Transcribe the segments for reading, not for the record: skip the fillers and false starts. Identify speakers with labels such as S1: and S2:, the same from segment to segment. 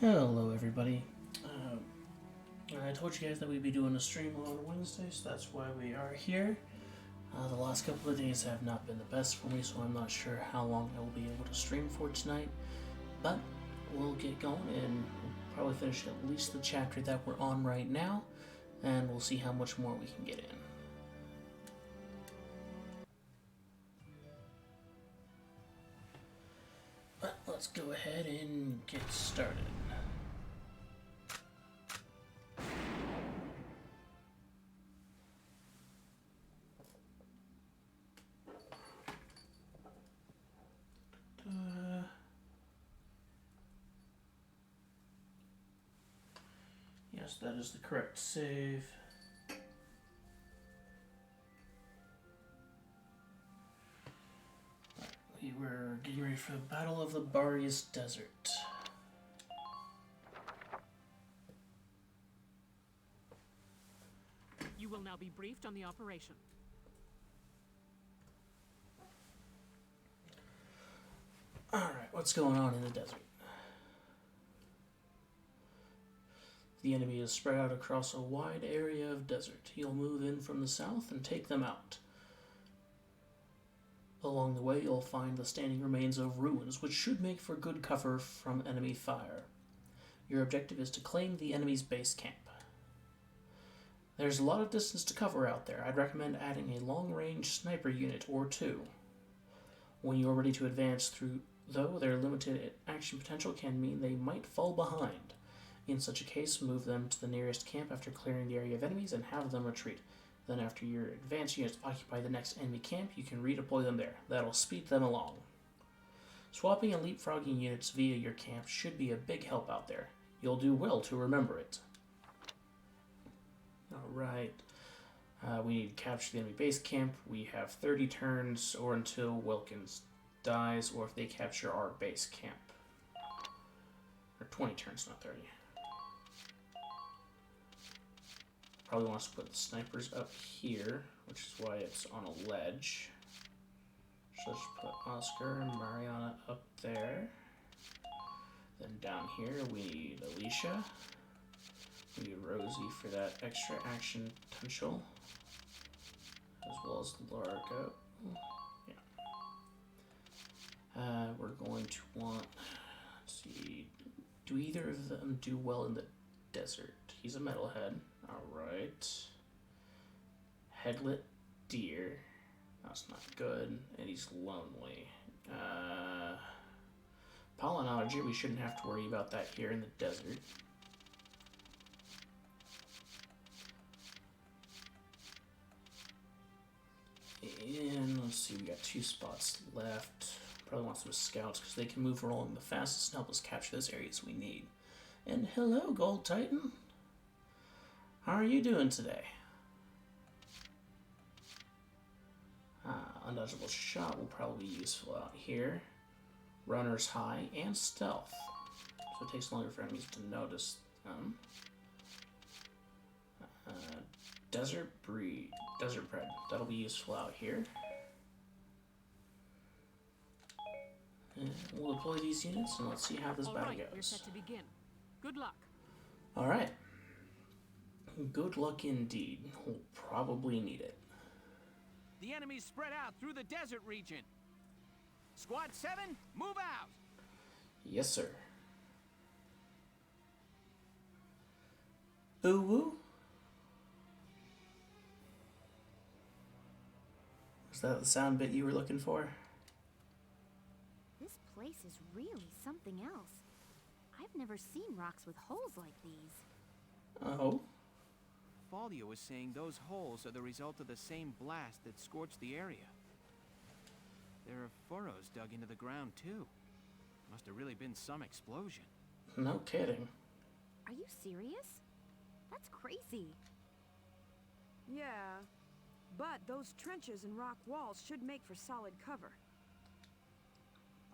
S1: Hello, everybody. I told you guys that we'd be doing a stream on Wednesday, so that's why we are here. The last couple of days have not been the best for me, so I'm not sure how long I will be able to stream for tonight. But we'll get going and we'll probably finish at least the chapter that we're on right now, and we'll see how much more we can get in. But let's go ahead and get started. Yes, that is the correct save. We were getting ready for the Battle of the Barrios Desert.
S2: You will now be briefed on the operation.
S1: Alright, what's going on in the desert? The enemy is spread out across a wide area of desert. You'll move in from the south and take them out. Along the way, you'll find the standing remains of ruins, which should make for good cover from enemy fire. Your objective is to claim the enemy's base camp. There's a lot of distance to cover out there. I'd recommend adding a long-range sniper unit or two. When you're ready to advance through, though, their limited action potential can mean they might fall behind. In such a case, move them to the nearest camp after clearing the area of enemies and have them retreat. Then after your advanced units occupy the next enemy camp, you can redeploy them there. That'll speed them along. Swapping and leapfrogging units via your camp should be a big help out there. You'll do well to remember it. Alright. We need to capture the enemy base camp. We have 30 turns or until Wilkins dies or if they capture our base camp. Or 20 turns, not 30. Probably wants to put the snipers up here, which is why it's on a ledge. So let's put Oscar and Mariana up there. Then down here we need Alicia. We need Rosie for that extra action potential. As well as Largo. Yeah. We're going to want, let's see, do either of them do well in the desert? He's a metalhead. Alright. Headlet deer. That's not good. And he's lonely. Pollen allergy, we shouldn't have to worry about that here in the desert. And let's see, we got 2 spots left. Probably want some scouts because they can move along the fastest and help us capture those areas we need. And hello, Gold Titan. How are you doing today? Undodgeable shot will probably be useful out here. Runner's high and stealth. So it takes longer for enemies to notice them. Desert breed. Desert bread. That'll be useful out here. And we'll deploy these units and let's see how this battle goes.
S2: We're set to begin. Good luck.
S1: Alright. Good luck indeed. We'll probably need it.
S3: The enemy's spread out through the desert region. Squad 7, move out!
S1: Yes, sir. Ooh-woo? Is that the sound bit you were looking for?
S4: This place is really something else. I've never seen rocks with holes like these.
S1: Oh?
S3: Valkyria was saying those holes are the result of the same blast that scorched the area. There are furrows dug into the ground, too. Must have really been some explosion.
S1: No kidding.
S4: Are you serious? That's crazy.
S5: Yeah, but those trenches and rock walls should make for solid cover.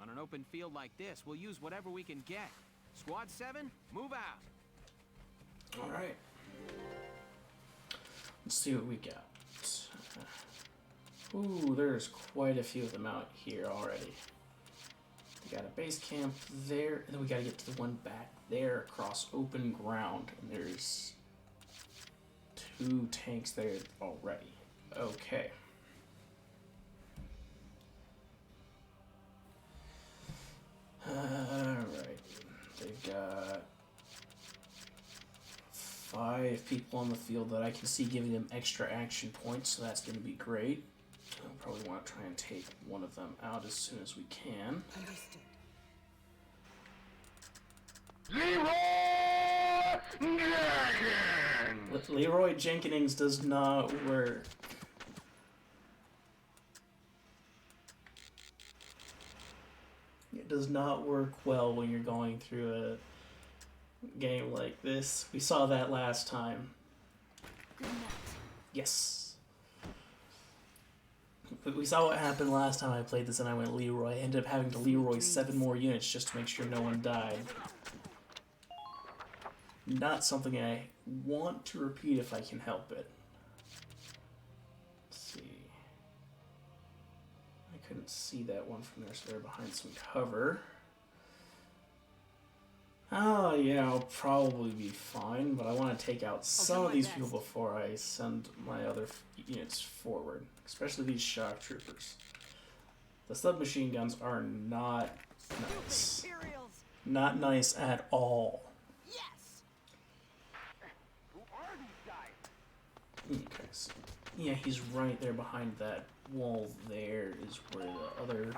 S3: On an open field like this, we'll use whatever we can get. Squad 7, move out!
S1: Alright. Let's see what we got. Ooh, there's quite a few of them out here already. We got a base camp there, and then we gotta get to the one back there across open ground. And there's 2 tanks there already. Okay. Alright. They've got 5 people on the field that I can see giving them extra action points, so that's going to be great. I'll probably want to try and take one of them out as soon as we can.
S5: Understood.
S1: Leroy Jenkins does not work. It does not work well when you're going through a game like this. We saw that last time.
S4: Good night.
S1: Yes. But we saw what happened last time I played this and I went Leroy. I ended up having to Leroy 7 more units just to make sure no one died. Not something I want to repeat if I can help it. Let's see. I couldn't see that one from there, so they're behind some cover. Oh, yeah, I'll probably be fine, but I want to take out some of these people before I send my other units forward, especially these shock troopers. The submachine guns are not nice. Not nice at all.
S4: Yes.
S3: Who are these guys?
S1: Okay, so, yeah, he's right there behind that wall there is where the other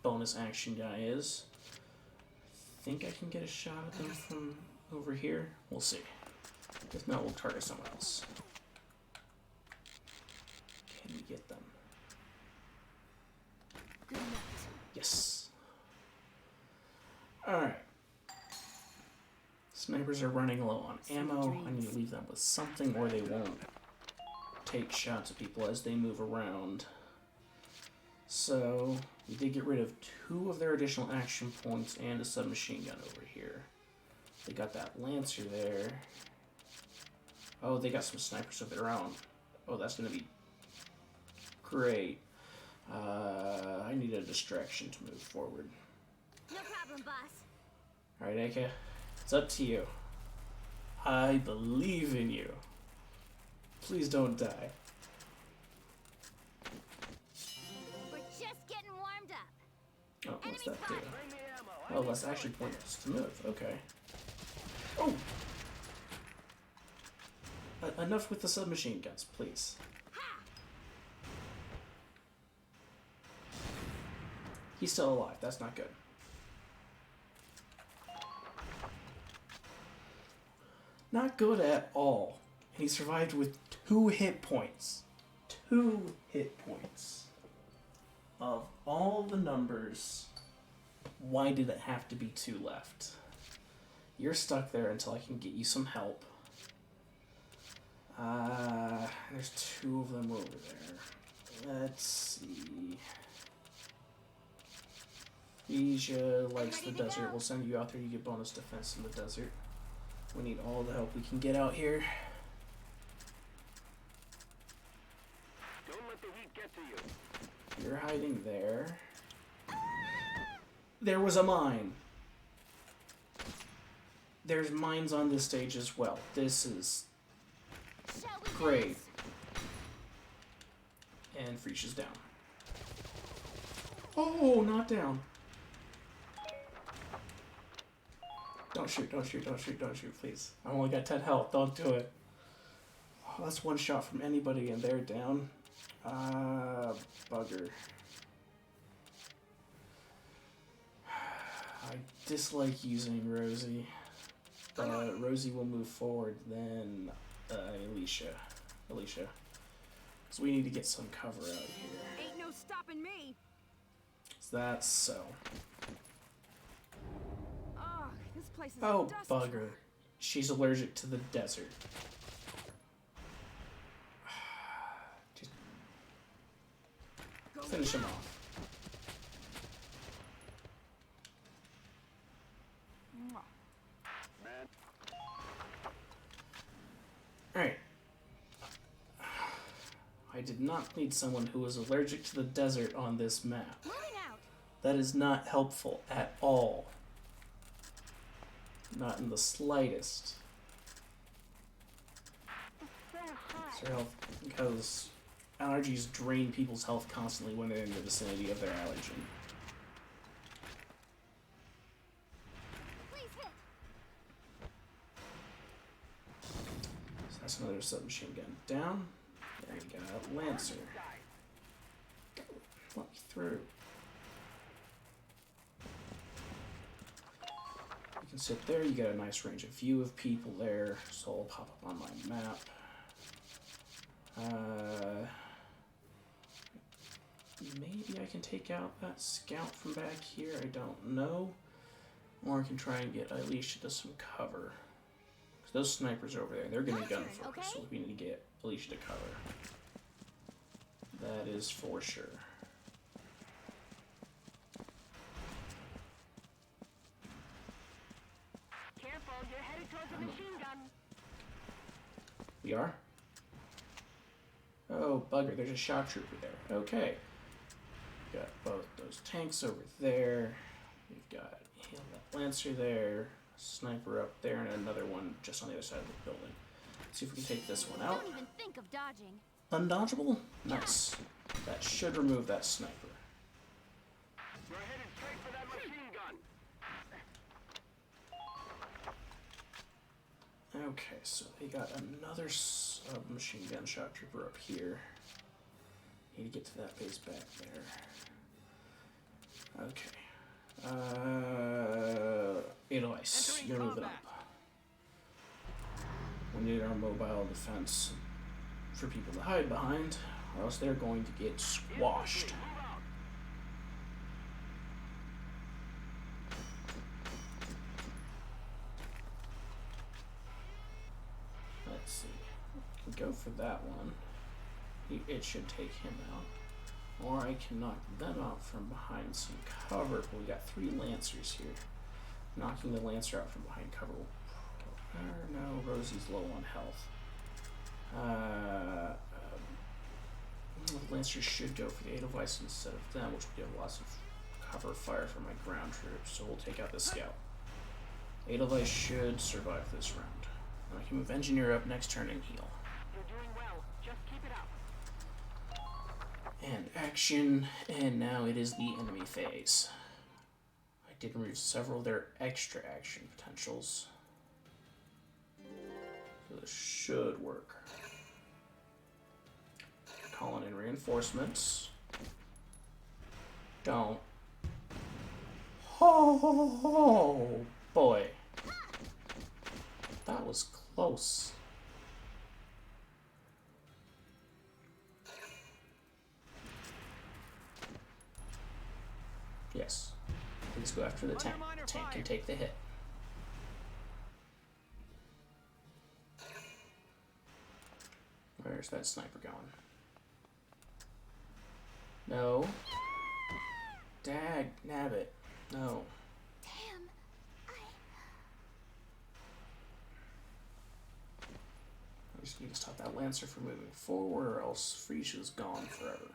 S1: bonus action guy is. I think I can get a shot at them from over here. We'll see. If not, we'll target someone else. Can we get them?
S4: Good night.
S1: Yes. Alright. Snipers are running low on ammo. I need to leave them with something or they won't take shots at people as they move around. So, we did get rid of 2 of their additional action points and a submachine gun over here. They got that Lancer there. Oh, they got some snipers of their own. Oh, that's going to be great. I need a distraction to move forward.
S4: No problem, boss.
S1: Alright, Aka. It's up to you. I believe in you. Please don't die.
S4: We're just getting warmed up.
S1: Oh, what's
S4: Enemy
S1: that do?
S4: spotted.
S1: Oh, less action points to move. Okay. Oh! Enough with the submachine guns, please. He's still alive. That's not good. Not good at all. And he survived with 2 hit points. 2 hit points. Of all the numbers, why did it have to be 2 left? You're stuck there until I can get you some help. There's 2 of them over there. Let's see. Asia likes the desert. We'll send you out there. You get bonus defense in the desert. We need all the help we can get out here.
S3: Don't let the heat get to you.
S1: You're hiding there. There was a mine. There's mines on this stage as well. This is
S4: Shall we
S1: great.
S4: dance?
S1: And Freesia's down. Oh, not down. Don't shoot, don't shoot, don't shoot, don't shoot, please. I only got 10 health, don't do it. Oh, that's 1 shot from anybody and they're down. Bugger. I dislike using Rosie. But Rosie will move forward, then Alicia. So we need to get some cover out here.
S5: Ain't no stopping me.
S1: So that's so.
S5: Ugh, this place is
S1: Oh,
S5: a dust
S1: bugger.
S5: trap.
S1: She's allergic to the desert. Just
S5: Go
S1: finish him
S5: now.
S1: off.
S5: Mwah.
S1: Alright. I did not need someone who was allergic to the desert on this map.
S4: Moving out.
S1: That is not helpful at all. Not in the slightest. So, because allergies drain people's health constantly when they're in the vicinity of their allergen. So that's another submachine gun down. There you go, Lancer. Let me through. You can sit there, you get a nice range of view of people there, so I'll pop up on my map. Maybe I can take out that scout from back here, I don't know. Or I can try and get Alicia to some cover. Because those snipers over there, they're going to gun for us, so we need to get Alicia to cover. That is for sure.
S6: Careful, you're headed towards a machine gun.
S1: We are? Oh, bugger, there's a shock trooper there. Okay. We've got both those tanks over there. We've got that Lancer there, sniper up there, and another one just on the other side of the building. Let's see if we can take this one out.
S4: Don't even think of dodging.
S1: Undodgeable? Nice. That should remove that sniper.
S6: We're headed straight for that machine gun.
S1: Okay, so they got another machine gun shock trooper up here. Need to get to that base back there. Okay. Edelweiss, you're moving up. We need our mobile defense for people to hide behind, or else they're going to get squashed. Let's see. We can go for that one. It should take him out. Or I can knock them out from behind some cover. But we got 3 Lancers here. Knocking the Lancer out from behind cover will... no, Rosie's low on health. The Lancers should go for the Edelweiss instead of them, which would give lots of cover fire for my ground troops. So we'll take out the scout. Edelweiss should survive this round. And I can move Engineer up next turn and heal.
S6: You're doing well. Just keep it up.
S1: And action, and now it is the enemy phase. I did remove several of their extra action potentials. So this should work. Calling in reinforcements. Don't. Oh boy. That was close. Yes. Please go after the tank. The tank can take the hit. Where's that sniper going? No. Dag nabbit. No.
S4: Damn.
S1: I just need to stop that Lancer from moving forward, or else Frisia's gone forever.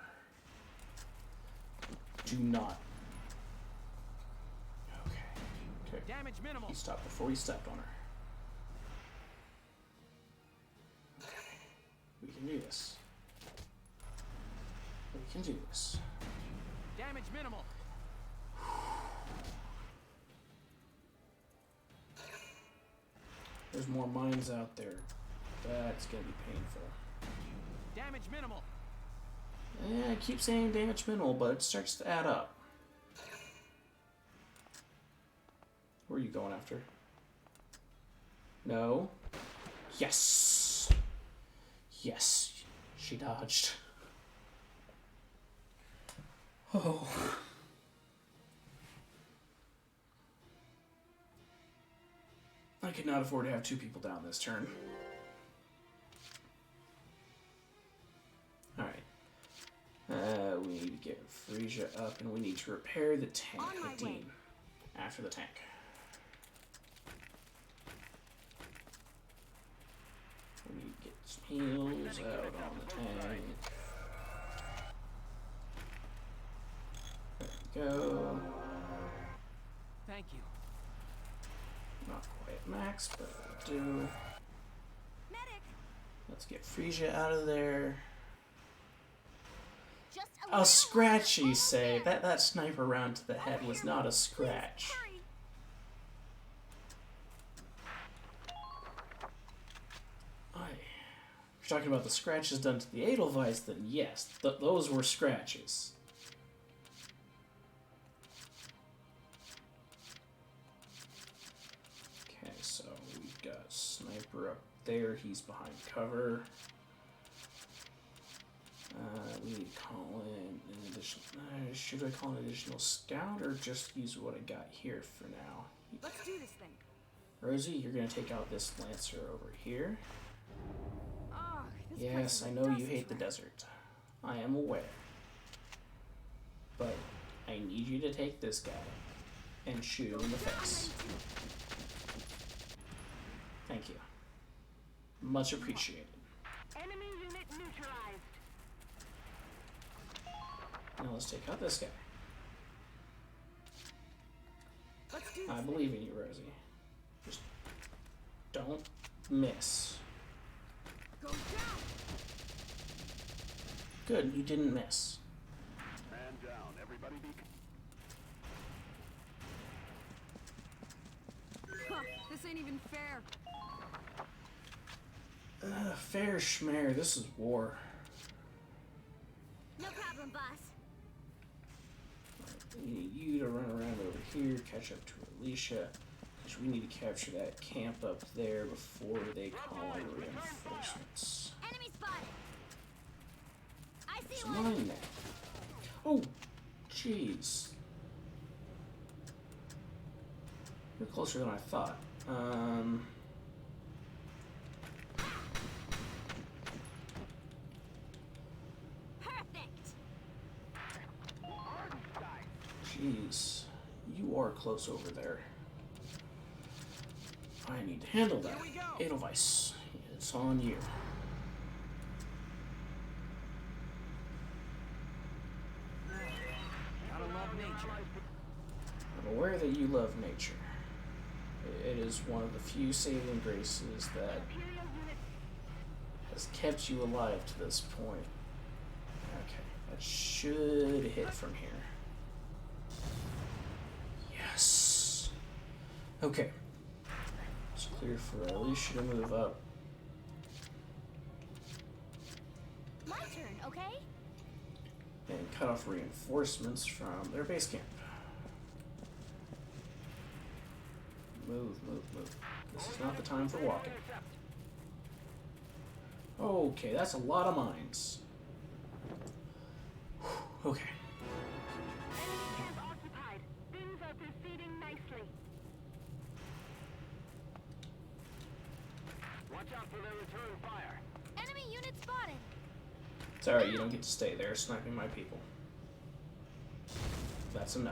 S1: Do not. Okay.
S3: Damage minimal.
S1: He stopped before he stepped on her. Okay. We can do this. We can do this.
S3: Damage minimal.
S1: There's more mines out there. That's gonna be painful.
S3: Damage minimal.
S1: Yeah, I keep saying damage minimal, but it starts to add up. Where are you going after? No. Yes! Yes. She dodged. Oh. I could not afford to have 2 people down this turn. Alright. We need to get Frisia up, and we need to repair the tank. The Dean. After the tank. We need to get some heals out on the tank. go.
S3: Thank you.
S1: Not quite at max, but it'll do.
S4: Medic!
S1: Let's get Frisia out of there.
S4: Just
S1: A scratch, you say? That sniper round to the head was not a scratch.
S4: Hurry!
S1: If you're talking about the scratches done to the Edelweiss, then yes, those were scratches. Okay, so we've got Sniper up there. He's behind cover. We need to call in an additional... should I call an additional scout or just use what I got here for now?
S5: Let's do this thing.
S1: Rosie, you're going to take out this Lancer over here.
S5: Oh, this place
S1: Yes,
S5: is
S1: I
S5: a
S1: know you
S5: dust
S1: hate the
S5: trap.
S1: desert. I am aware. But I need you to take this guy and shoot him in the face. Thank you. Much appreciated.
S6: Enemy unit neutralized.
S1: Now let's take out this guy.
S5: Let's do this
S1: I
S5: thing.
S1: believe in you, Rosie. Just don't miss.
S5: Go down!
S1: Good, you didn't miss.
S6: Man down. Everybody be...
S5: Huh, this ain't even fair.
S1: Fair schmear, this is war.
S4: No problem, boss.
S1: We need you to run around over here, catch up to Alicia, because we need to capture that camp up there before they call in reinforcements.
S4: Enemy spotted! I see
S1: It's
S4: one!
S1: mine now. Oh, jeez. You're closer than I thought.
S4: Perfect!
S1: Jeez. You are close over there. I need to handle that.
S3: Here we go.
S1: Edelweiss, it's on you.
S3: Gotta love nature.
S1: I'm aware that you love nature. It is one of the few saving graces that has kept you alive to this point. Okay, that should hit from here. Yes. Okay. It's clear for Alicia to move up.
S4: My turn, okay?
S1: And cut off reinforcements from their base camp. Move, move, move. This is not the time for walking. Okay, that's a lot of mines. Whew, okay.
S6: Enemy camp occupied. Things are proceeding nicely. Watch out for their return fire.
S4: Enemy unit spotted!
S1: It's alright, you don't get to stay there sniping my people. That's a no.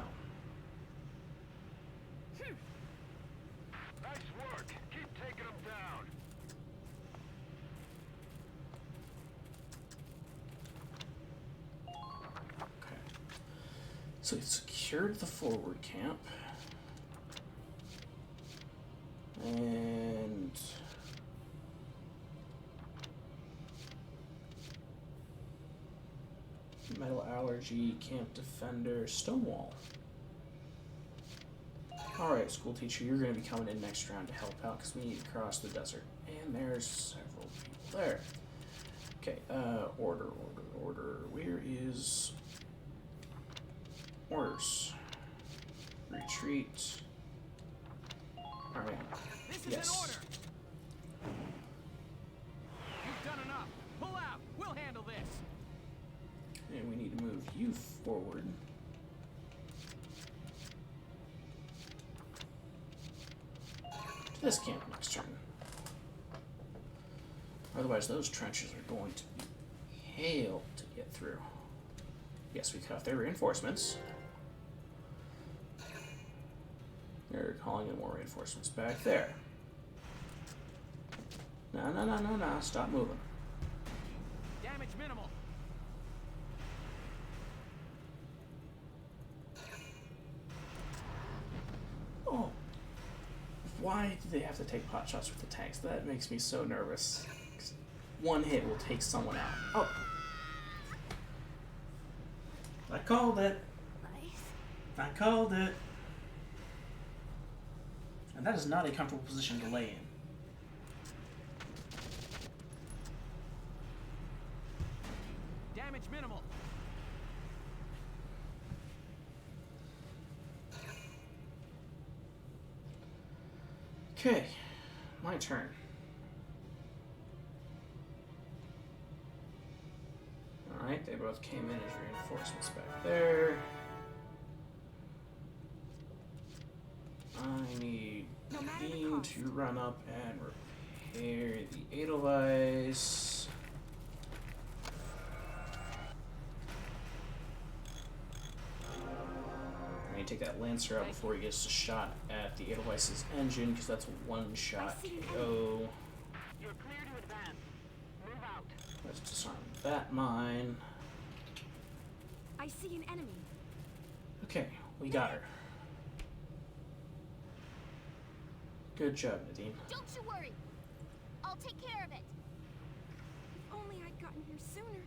S6: Nice work. Keep taking them down.
S1: Okay. So we've secured the forward camp. And metal allergy, camp defender, stonewall. Alright, school teacher, you're going to be coming in next round to help out because we need to cross the desert. And there's several people there. Okay, order. Where is orders? Retreat. Alright.
S3: This is
S1: Yes.
S3: an order. You've done enough. Pull out. We'll handle this.
S1: And we need to move you forward. To this camp next turn. Otherwise, those trenches are going to be hell to get through. Yes, we cut off their reinforcements. They're calling in more reinforcements back there. No. Stop moving.
S3: Damage minimal.
S1: Why do they have to take pot shots with the tanks? That makes me so nervous. 'Cause one hit will take someone out. Oh! I called it! I called it! And that is not a comfortable position to lay in.
S3: Damage minimal.
S1: Okay, my turn. Alright, they both came in as reinforcements back there. I need Beam to run up and repair the Edelweiss. I need to take that Lancer out before he gets a shot at the Edelweiss's engine, because that's a one-shot KO.
S6: You're clear to advance. Move out.
S1: Let's disarm that mine.
S4: I see an enemy.
S1: Okay, we got her. Good job, Nadine.
S4: Don't you worry. I'll take care of it.
S5: If only I'd gotten here sooner.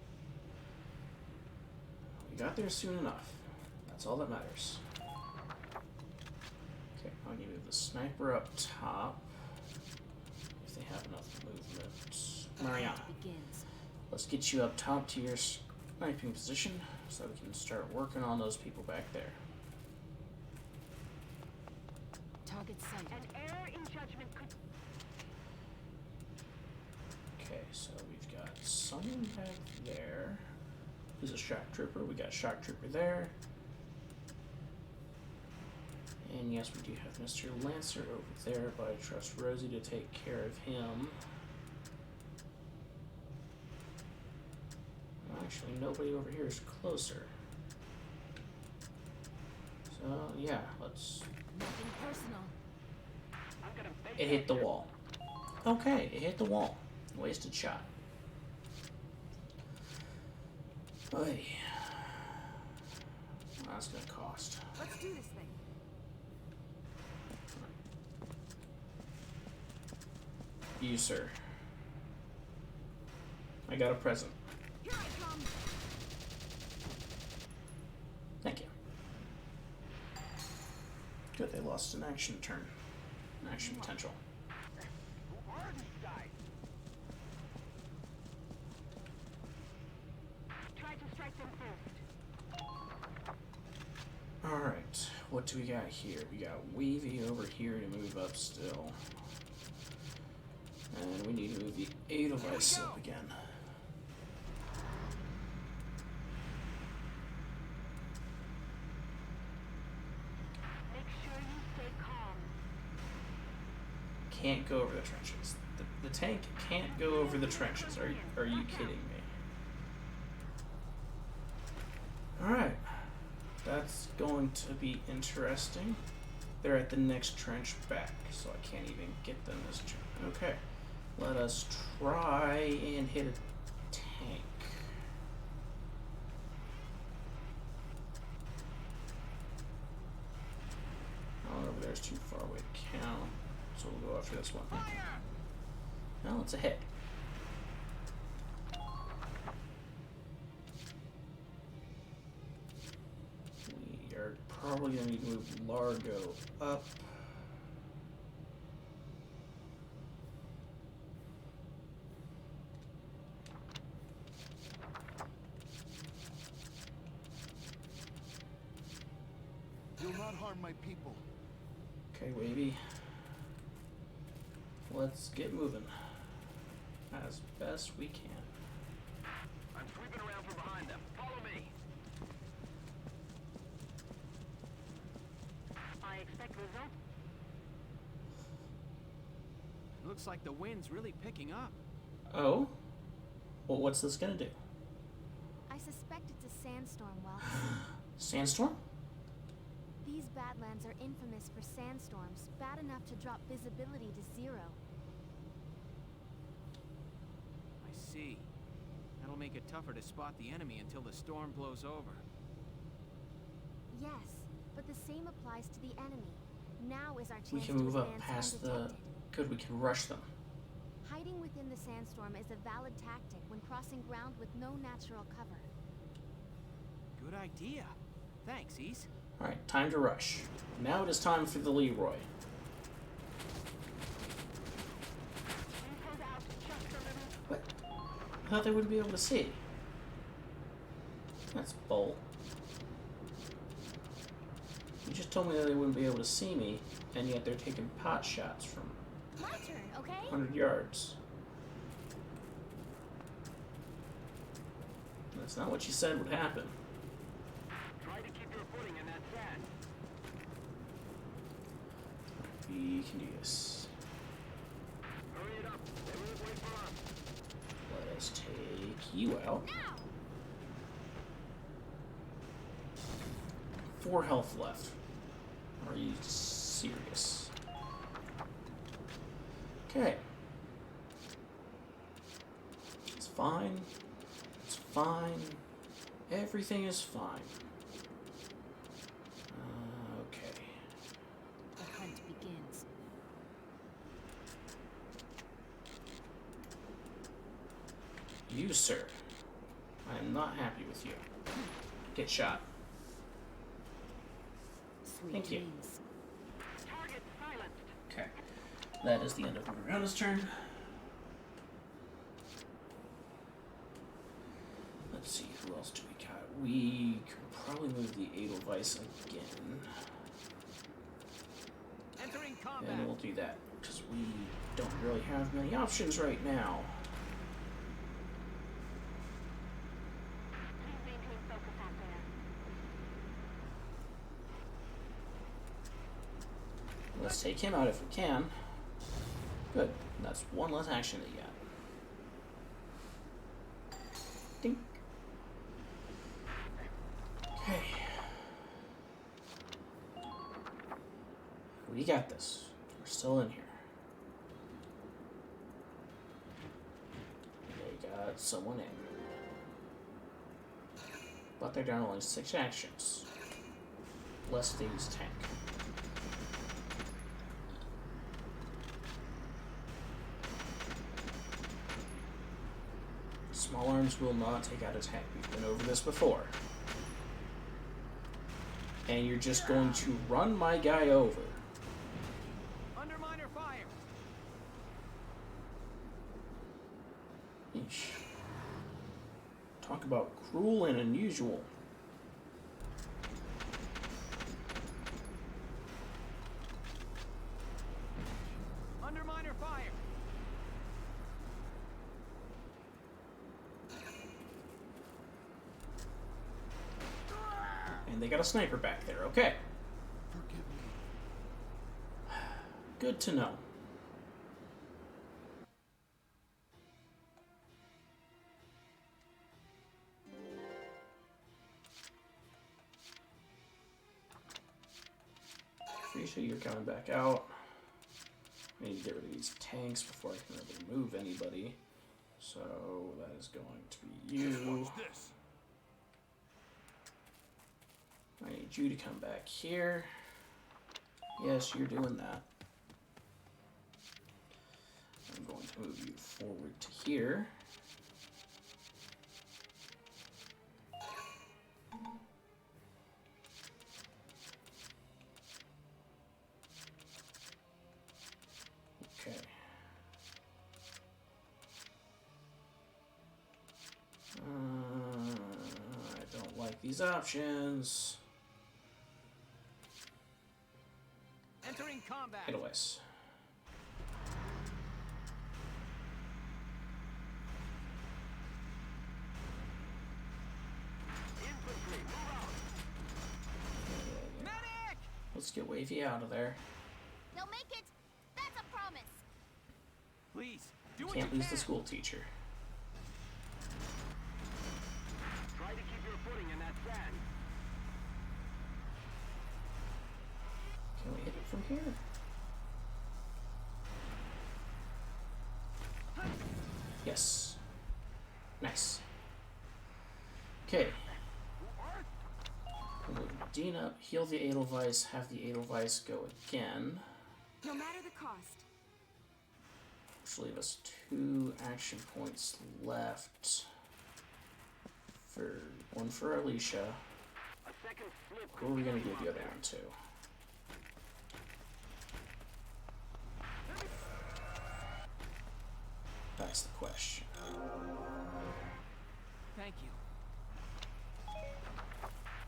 S1: We got there soon enough. That's all that matters. Okay, I'll give you the sniper up top. If they have enough movement. Mariana,
S4: Begins.
S1: let's get you up top to your sniping position so we can start working on those people back there.
S4: Target sighted.
S6: An error in judgment could...
S1: Okay, so we've got someone back there. Who's a shock trooper? We got shock trooper there. And yes, we do have Mr. Lancer over there, but I trust Rosie to take care of him. Actually, nobody over here is closer. So, yeah, let's...
S4: Nothing personal.
S6: I'm gonna make
S1: It hit the wall. Okay, it hit the wall. Wasted shot. Oy. That's gonna cost.
S5: Let's do this thing.
S1: You, sir. I got a present.
S5: Here I come.
S1: Thank you. Good, they lost an action turn. An action potential.
S6: Who are these guys? Try to strike them first.
S1: Alright, what do we got here? We got Weavy over here to move up still. And we need to move the Edelweiss up again.
S6: Make sure you stay calm.
S1: Can't go over the trenches. The tank can't go over the trenches. Are you kidding me? Alright. That's going to be interesting. They're at the next trench back, so I can't even get them this turn. Okay. Let us try and hit a tank. Oh, over there's too far away to count, so we'll go after this one. Well, it's a hit. We are probably going to need to move Largo up.
S7: You'll not harm my people.
S1: Okay, Wavy. Let's get moving as best we can.
S6: I'm sweeping around from behind them. Follow me. I expect results.
S3: Looks like the wind's really picking up.
S1: Oh? Well, what's this gonna do?
S4: I suspect it's a sandstorm, Wells.
S1: Sandstorm?
S4: These Badlands are infamous for sandstorms, bad enough to drop visibility to 0.
S3: I see. That'll make it tougher to spot the enemy until the storm blows over.
S4: Yes, but the same applies to the enemy. Now is our
S1: We
S4: chance
S1: can move
S4: to
S1: up
S4: advance
S1: past the...
S4: undetected.
S1: Good, we can rush them.
S4: Hiding within the sandstorm is a valid tactic when crossing ground with no natural cover.
S3: Good idea. Thanks, Ease.
S1: Alright, time to rush. Now it is time for the Leroy. What? I thought they wouldn't be able to see. That's bull. You just told me that they wouldn't be able to see me, and yet they're taking pot shots from
S4: My turn, okay?
S1: 100 yards. That's not what you said would happen.
S3: Try to keep your footing in that sand.
S1: We can do this.
S3: Hurry it up. They won't wait for us.
S1: Let us take you out.
S4: Now!
S1: 4 health left. Are you serious? Okay. It's fine. It's fine. Everything is fine. Okay.
S4: The hunt begins.
S1: You, sir. I am not happy with you. Get shot.
S4: Sweet
S1: Thank you.
S4: dreams.
S6: Target silenced.
S1: Okay. That is the end of Mariana's turn. Let's see, who else do we got? We could probably move the Edelweiss again.
S3: Entering combat.
S1: And we'll do that, because we don't really have many options right now.
S6: Please maintain focus out there.
S1: Let's take him out if we can. Good. That's one less action that you got. Dink. Okay. We got this. We're still in here. They got someone in. But they're down only 6 actions. Less they use tank. Small arms will not take out a tank. We've been over this before. And you're just going to run my guy over.
S3: Underminer fire.
S1: Eesh. Talk about cruel and unusual.
S3: Underminer fire.
S1: And they got a sniper back there. Okay.
S7: Forgive me.
S1: Good to know. Pretty sure you're coming back out. I need to get rid of these tanks before I can really move anybody. So that is going to be you. I need you to come back here. Yes, you're doing that. I'm going to move you forward to here. Okay. I don't like these options.
S3: Entering combat.
S1: Anyways.
S3: Infantry, move out. Medic!
S1: Let's get Wavy out of there.
S4: They'll make it! That's a promise!
S3: Please, do what
S1: Can't
S3: you
S1: lose
S3: can.
S1: the school teacher.
S3: Try to keep your footing in that sand.
S1: Can we hit it from here? Yes. Nice. Okay. We'll move Dean up, heal the Edelweiss, have the Edelweiss go again.
S5: No matter the cost.
S1: Which leave us 2 action points left. One for Alicia. Who are we going to give the other one to? That's the question.
S3: Thank you.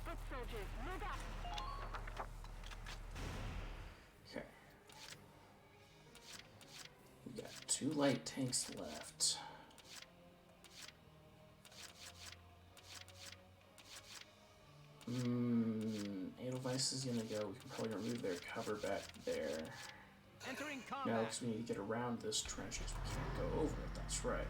S6: Foot soldiers, move up.
S1: Okay. We got 2 light tanks left. Edelweiss is gonna go. We can probably remove their cover back there.
S3: Entering
S1: No,
S3: combat.
S1: because we need to get around this trench because we can't go over it. That's right.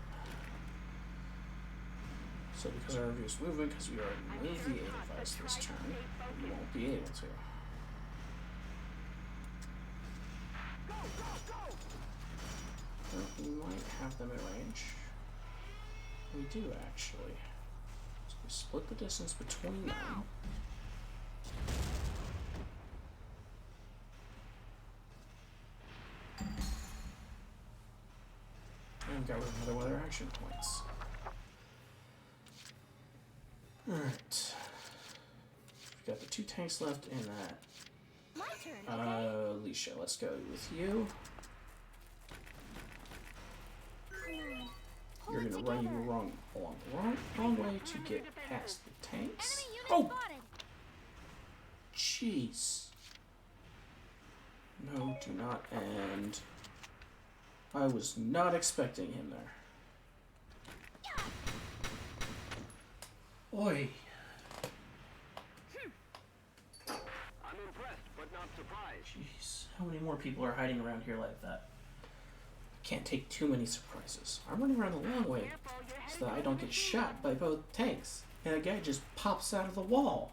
S1: So because I reduced movement, because we already moved the Edelweiss this turn, we won't be able to. Well, we might have them at range. We do actually. So we split the distance between them. And got rid of another one of their action points. Alright. We've got the 2 tanks left in that.
S4: My turn, okay?
S1: Alicia, let's go with you. You're gonna run you along the wrong way to get past the tanks. Oh! Jeez. No, do not end. I was not expecting him there. Oi.
S8: I'm impressed, but not surprised.
S1: Jeez, how many more people are hiding around here like that? Can't take too many surprises. I'm running around the long way so that I don't get shot by both tanks. And a guy just pops out of the wall.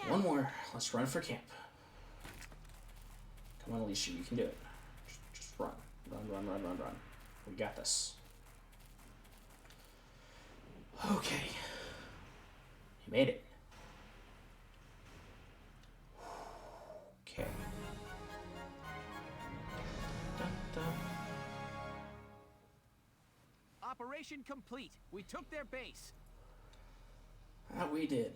S1: One more. Let's run for camp. Come on, Alicia, you can do it. Just run. Run. We got this. Okay. You made it. Okay. Dun, dun.
S3: Operation complete. We took their base.
S1: That we did.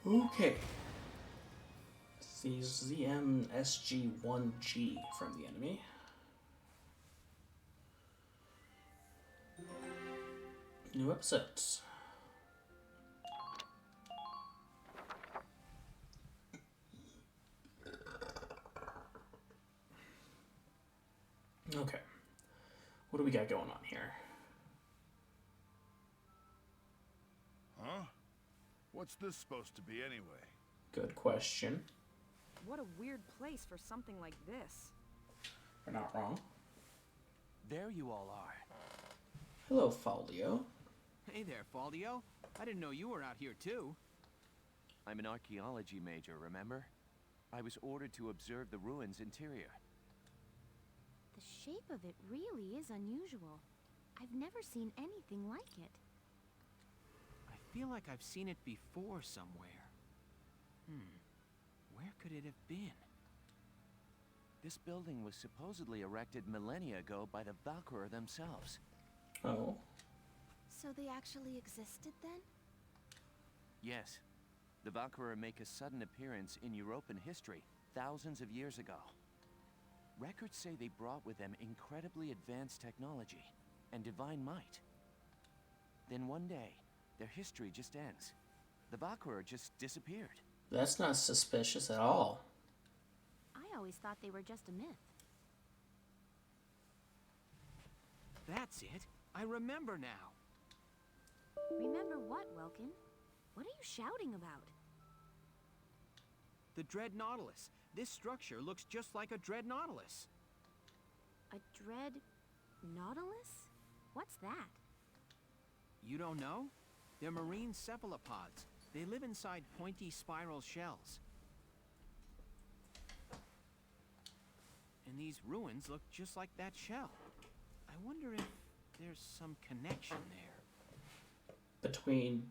S1: Okay. This is the ZMSG-1G from the enemy. New episodes. Okay. What do we got going on here?
S7: Huh? What's this supposed to be anyway?
S1: Good question.
S5: What a weird place for something like this.
S1: We're not wrong.
S3: There you all are.
S1: Hello, Faldio.
S3: Hey there, Faldio. I didn't know you were out here too.
S9: I'm an archaeology major, remember? I was ordered to observe the ruins' interior.
S4: The shape of it really is unusual. I've never seen anything like it.
S3: I feel like I've seen it before somewhere. Where could it have been?
S9: This building was supposedly erected millennia ago by the Valkyrie themselves.
S1: Oh.
S4: So they actually existed then?
S9: Yes. The Valkyrie make a sudden appearance in European history thousands of years ago. Records say they brought with them incredibly advanced technology and divine might. Then one day, their history just ends. The Valkyrie just disappeared.
S1: That's not suspicious at all.
S4: I always thought they were just a myth.
S3: That's it. I remember now.
S4: Remember what, Welkin? What are you shouting about?
S3: The Dread Nautilus. This structure looks just like a Dread Nautilus.
S4: A Dread Nautilus? What's that?
S3: You don't know? They're marine cephalopods. They live inside pointy spiral shells. And these ruins look just like that shell. I wonder if there's some connection there.
S1: Between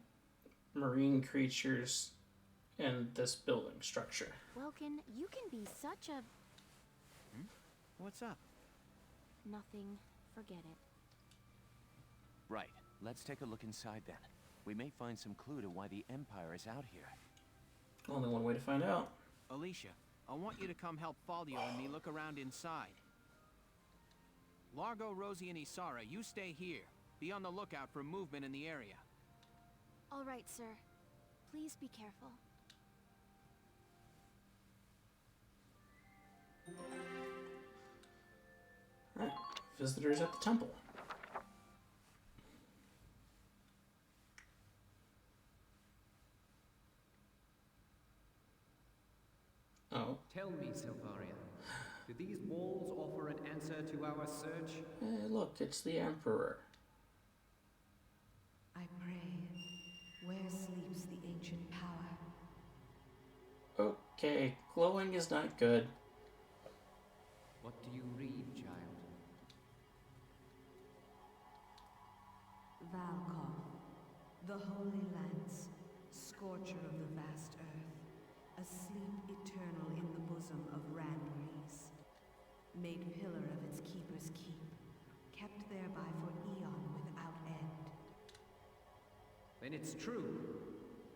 S1: marine creatures and this building structure.
S4: Welkin, you can be such a...
S3: What's up?
S4: Nothing. Forget it.
S9: Right. Let's take a look inside then. We may find some clue to why the Empire is out here.
S1: Only one way to find out.
S3: Alicia, I want you to come help Faldio and me look around inside. Largo, Rosie, and Isara, you stay here. Be on the lookout for movement in the area.
S4: All right, sir. Please be careful.
S1: Alright, visitors at the temple. Oh.
S10: Tell me, Silvaria, do these walls offer an answer to our search?
S1: Hey, look, it's the Emperor.
S11: I pray, where sleeps the ancient power?
S1: Okay, glowing is not good.
S10: What do you read, child?
S11: Valkor, the Holy Lance, scorcher of the vast earth, asleep eternal in the bosom of Randrees, made pillar of its keeper's keep, kept thereby for eon without end.
S10: Then it's true.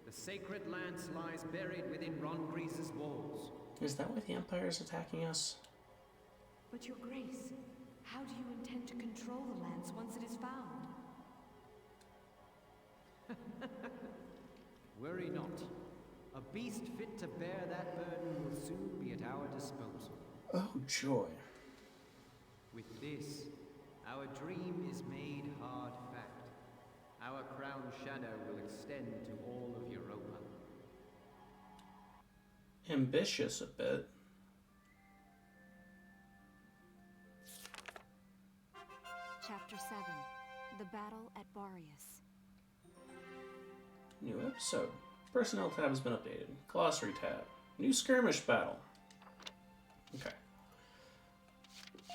S10: The sacred lance lies buried within Randrees' walls.
S1: Is that why the Empire is attacking us?
S11: But your grace, how do you intend to control the lance once it is found?
S10: Worry not. A beast fit to bear that burden will soon be at our disposal.
S1: Oh, joy.
S10: With this, our dream is made hard fact. Our crown shadow will extend to all of Europa.
S1: Ambitious a bit.
S4: Chapter 7. The Battle at Barrios.
S1: New episode. Personnel tab has been updated. Glossary tab. New skirmish battle. Okay.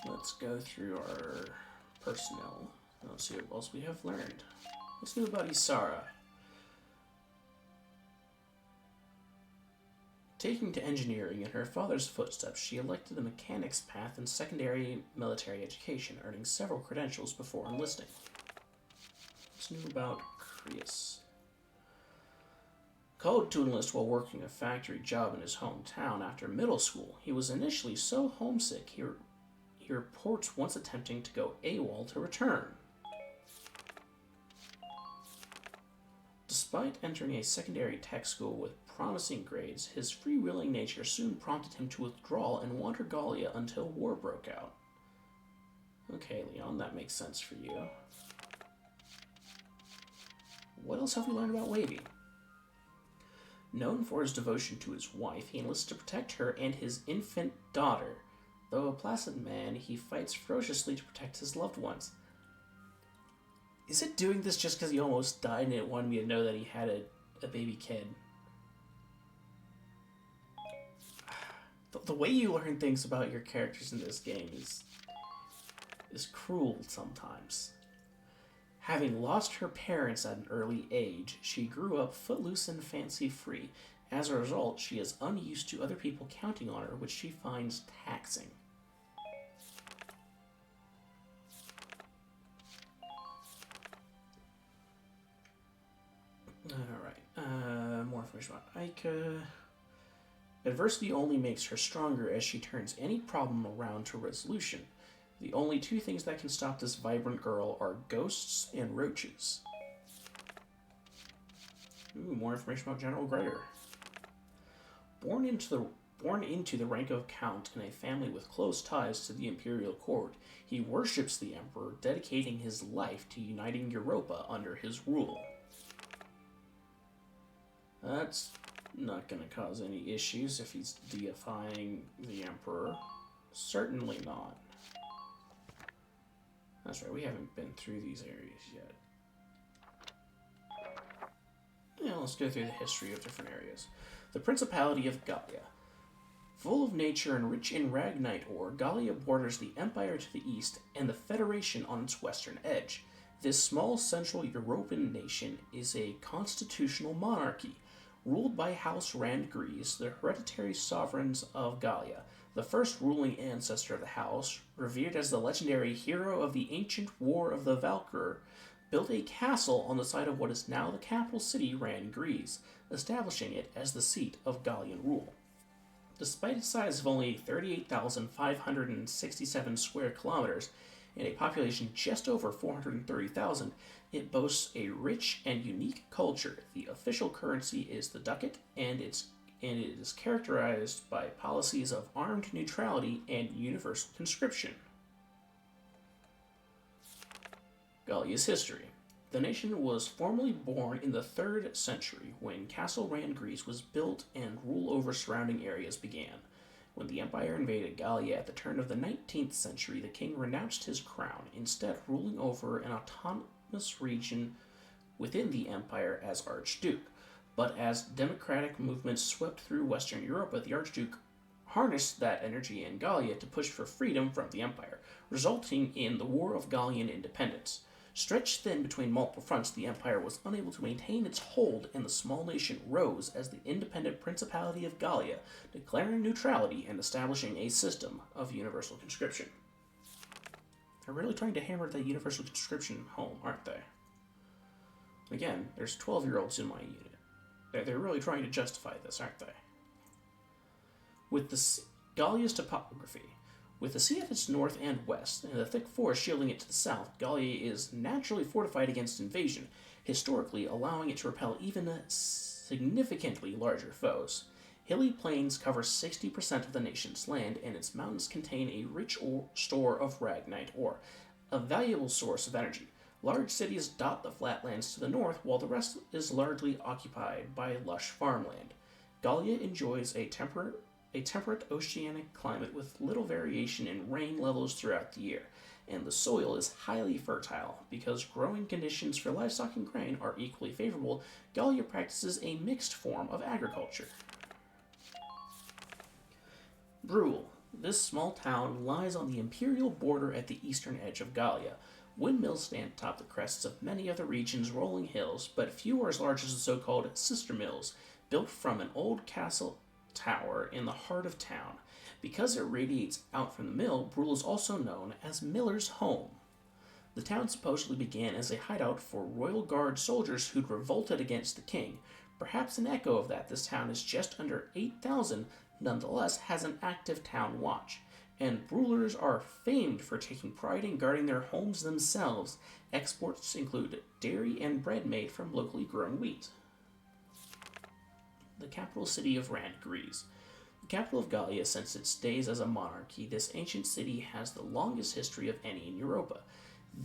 S1: Let's go through our personnel. Let's see what else we have learned. What's new about Isara? Taking to engineering in her father's footsteps, she elected a mechanics path in secondary military education, earning several credentials before enlisting. What's new about Creus? Called to enlist while working a factory job in his hometown after middle school, he was initially so homesick he reports once attempting to go AWOL to return. Despite entering a secondary tech school with promising grades, his freewheeling nature soon prompted him to withdraw and wander Galia until war broke out. Okay, Leon, that makes sense for you. What else have we learned about Wavy? Known for his devotion to his wife, he enlists to protect her and his infant daughter. Though a placid man, he fights ferociously to protect his loved ones. Is it doing this just because he almost died and it wanted me to know that he had a baby kid? The way you learn things about your characters in this game is cruel sometimes. Having lost her parents at an early age, she grew up footloose and fancy-free. As a result, she is unused to other people counting on her, which she finds taxing. Alright, more information about Aika. Adversity only makes her stronger as she turns any problem around to resolution. The only two things that can stop this vibrant girl are ghosts and roaches. Ooh, more information about General Gregor. Born into the rank of Count in a family with close ties to the Imperial court, he worships the Emperor, dedicating his life to uniting Europa under his rule. That's not going to cause any issues if he's deifying the Emperor. Certainly not. That's right, we haven't been through these areas yet. Yeah, let's go through the history of different areas. The Principality of Galia. Full of nature and rich in ragnite ore, Galia borders the Empire to the east and the Federation on its western edge. This small central European nation is a constitutional monarchy, ruled by House Randgries, the hereditary sovereigns of Galia. The first ruling ancestor of the house, revered as the legendary hero of the ancient War of the Valkyrie, built a castle on the site of what is now the capital city, Randgries, establishing it as the seat of Gallian rule. Despite its size of only 38,567 square kilometers and a population just over 430,000, it boasts a rich and unique culture. The official currency is the ducat, and it is characterized by policies of armed neutrality and universal conscription. Galia's history. The nation was formally born in the 3rd century when Castle Randgries was built and rule over surrounding areas began. When the Empire invaded Galia at the turn of the 19th century, the king renounced his crown, instead ruling over an autonomous region within the Empire as Archduke. But as democratic movements swept through Western Europe, the Archduke harnessed that energy in Galia to push for freedom from the Empire, resulting in the War of Gallian Independence. Stretched thin between multiple fronts, the Empire was unable to maintain its hold, and the small nation rose as the independent Principality of Galia, declaring neutrality and establishing a system of universal conscription. They're really trying to hammer the universal conscription home, aren't they? Again, there's 12-year-olds in my unit. They're really trying to justify this, aren't they? With Galia's topography. With the sea at its north and west, and the thick forest shielding it to the south, Galia is naturally fortified against invasion, historically allowing it to repel even significantly larger foes. Hilly plains cover 60% of the nation's land, and its mountains contain a rich store of ragnite ore, a valuable source of energy. Large cities dot the flatlands to the north, while the rest is largely occupied by lush farmland. Galia enjoys a temperate oceanic climate with little variation in rain levels throughout the year, and the soil is highly fertile. Because growing conditions for livestock and grain are equally favorable, Galia practices a mixed form of agriculture. Brule. This small town lies on the Imperial border at the eastern edge of Galia. Windmills stand atop the crests of many of the region's rolling hills, but few are as large as the so-called sister mills, built from an old castle tower in the heart of town. Because it radiates out from the mill, Brule is also known as Miller's Home. The town supposedly began as a hideout for Royal Guard soldiers who'd revolted against the king. Perhaps an echo of that, this town is just under 8,000, nonetheless has an active town watch. And Brulers are famed for taking pride in guarding their homes themselves. Exports include dairy and bread made from locally grown wheat. The capital city of Randgries. The capital of Galia since its days as a monarchy, this ancient city has the longest history of any in Europa.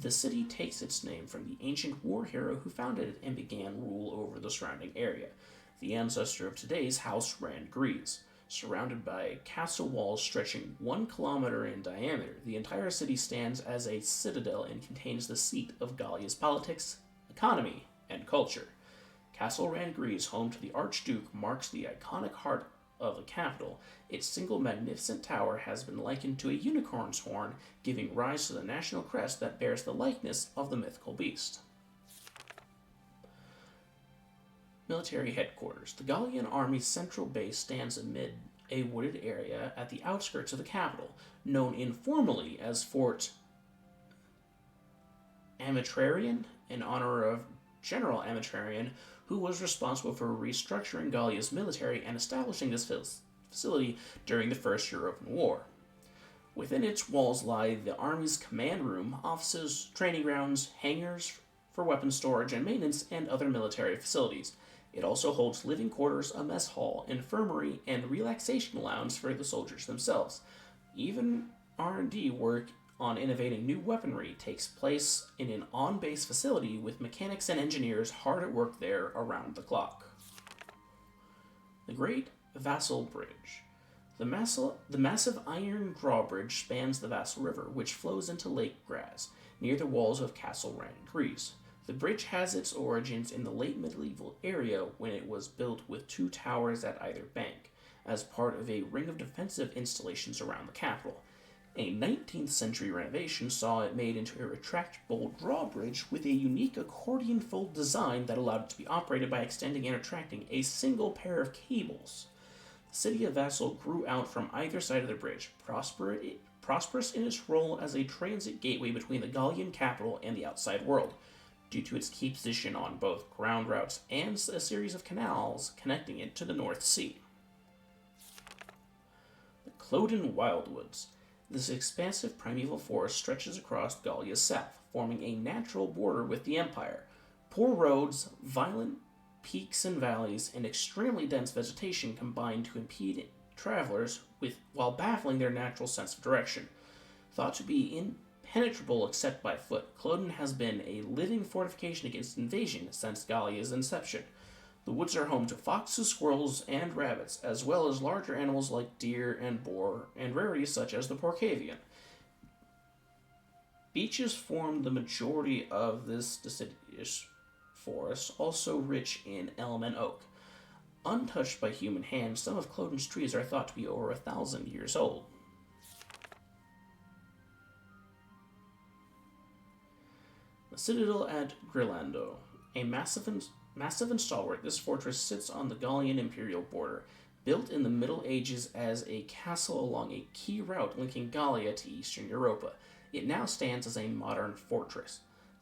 S1: The city takes its name from the ancient war hero who founded it and began rule over the surrounding area, the ancestor of today's House Randgries. Surrounded by castle walls stretching 1 kilometer in diameter, the entire city stands as a citadel and contains the seat of Galia's politics, economy, and culture. Castle Randgries, home to the Archduke, marks the iconic heart of the capital. Its single magnificent tower has been likened to a unicorn's horn, giving rise to the national crest that bears the likeness of the mythical beast. Military headquarters. The Gallian army's central base stands amid a wooded area at the outskirts of the capital, known informally as Fort Amitrarian, in honor of General Amitrarian, who was responsible for restructuring Galia's military and establishing this facility during the First European War. Within its walls lie the Army's command room, offices, training grounds, hangars for weapon storage and maintenance, and other military facilities. It also holds living quarters, a mess hall, infirmary, and relaxation lounge for the soldiers themselves. Even R&D work on innovating new weaponry takes place in an on-base facility with mechanics and engineers hard at work there around the clock. The Great Vassal Bridge. The massive iron drawbridge spans the Vassal River, which flows into Lake Graz, near the walls of Castle Randgries. The bridge has its origins in the late medieval area when it was built with 2 towers at either bank. as part of a ring of defensive installations around the capital. A 19th century renovation saw it made into a retractable drawbridge with a unique accordion-fold design that allowed it to be operated by extending and retracting a single pair of cables. The city of Vassal grew out from either side of the bridge, prosperous in its role as a transit gateway between the Gallian capital and the outside world, due to its key position on both ground routes and a series of canals connecting it to the North Sea. The Cloudan Wildwoods. This expansive primeval forest stretches across Galia's south, forming a natural border with the Empire. Poor roads, violent peaks and valleys, and extremely dense vegetation combine to impede travelers while baffling their natural sense of direction. Thought to be impenetrable except by foot, Cloudan has been a living fortification against invasion since Galia's inception. The woods are home to foxes, squirrels, and rabbits, as well as larger animals like deer and boar, and rarities such as the porcavian. Beeches form the majority of this deciduous forest, also rich in elm and oak. Untouched by human hands, some of Cloudan's trees are thought to be over 1,000 years old. The Citadel at Grilando. A massive and stalwart, this fortress sits on the Gallian Imperial border, built in the Middle Ages as a castle along a key route linking Galia to Eastern Europa. It now stands as a modern fortress.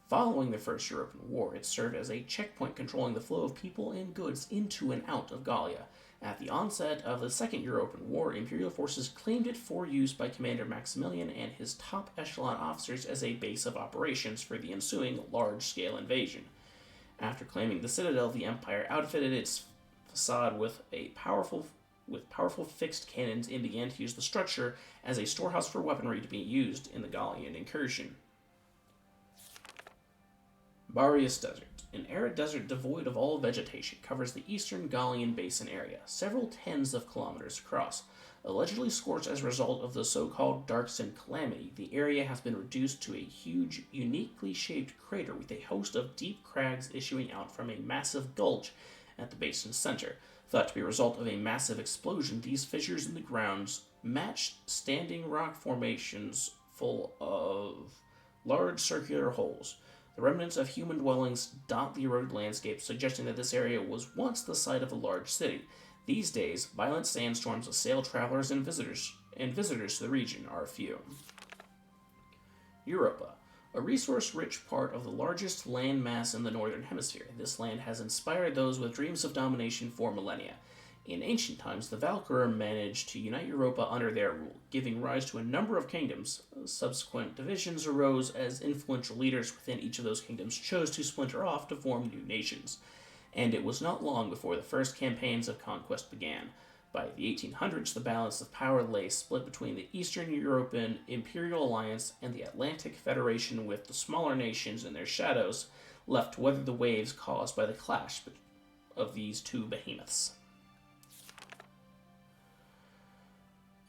S1: Following the First European War, it served as a checkpoint controlling the flow of people and goods into and out of Galia. At the onset of the Second European War, Imperial forces claimed it for use by Commander Maximilian and his top echelon officers as a base of operations for the ensuing large-scale invasion. After claiming the citadel, the Empire outfitted its facade with powerful fixed cannons and began to use the structure as a storehouse for weaponry to be used in the Gallian incursion. Barrios Desert. An arid desert devoid of all vegetation covers the eastern Gallian basin area, several tens of kilometers across. Allegedly scorched as a result of the so-called Dark Sun calamity, the area has been reduced to a huge, uniquely shaped crater with a host of deep crags issuing out from a massive gulch at the basin's center. Thought to be a result of a massive explosion, these fissures in the grounds match standing rock formations full of large circular holes. The remnants of human dwellings dot the eroded landscape, suggesting that this area was once the site of a large city. These days, violent sandstorms assail travelers and visitors to the region are few. Europa, a resource-rich part of the largest land mass in the Northern Hemisphere. This land has inspired those with dreams of domination for millennia. In ancient times, the Valkyrie managed to unite Europa under their rule, giving rise to a number of kingdoms. Subsequent divisions arose as influential leaders within each of those kingdoms chose to splinter off to form new nations. And it was not long before the first campaigns of conquest began. By the 1800s, the balance of power lay split between the Eastern European Imperial Alliance and the Atlantic Federation, with the smaller nations in their shadows left to weather the waves caused by the clash of these two behemoths.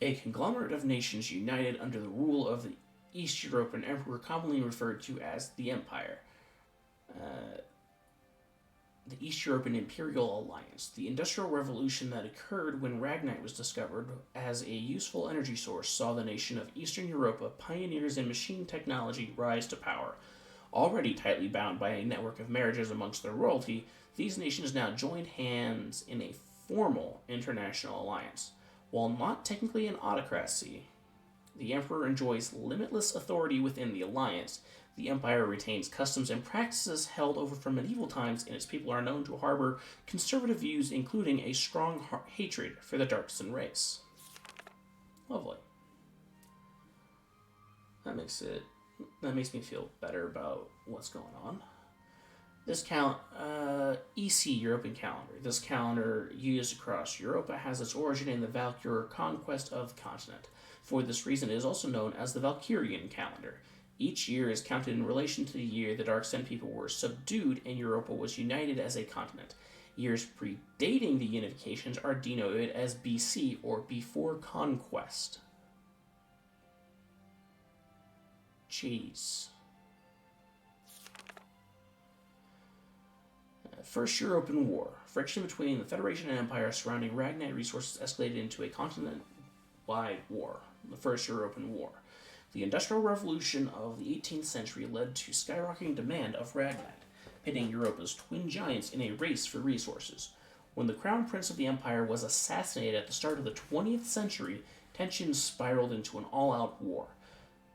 S1: A conglomerate of nations united under the rule of the East European Emperor, commonly referred to as the Empire. The East European Imperial Alliance, the industrial revolution that occurred when Ragnite was discovered as a useful energy source, saw the nation of Eastern Europa, pioneers in machine technology, rise to power. Already tightly bound by a network of marriages amongst their royalty, these nations now joined hands in a formal international alliance. While not technically an autocracy, the Emperor enjoys limitless authority within the alliance. The Empire retains customs and practices held over from medieval times, and its people are known to harbor conservative views, including a strong hatred for the Dark Sun race. Lovely. That makes me feel better about what's going on. This EC European calendar. This calendar, used across Europa, has its origin in the Valkyria conquest of the continent. For this reason, it is also known as the Valkyrian calendar. Each year is counted in relation to the year the Dark Sun people were subdued and Europa was united as a continent. Years predating the unifications are denoted as BC, or before conquest. Jeez. First European War. Friction between the Federation and Empire surrounding Ragnite resources escalated into a continent-wide war, the First European War. The Industrial Revolution of the 18th century led to skyrocketing demand of Ragnite, pitting Europa's twin giants in a race for resources. When the Crown Prince of the Empire was assassinated at the start of the 20th century, tensions spiraled into an all-out war.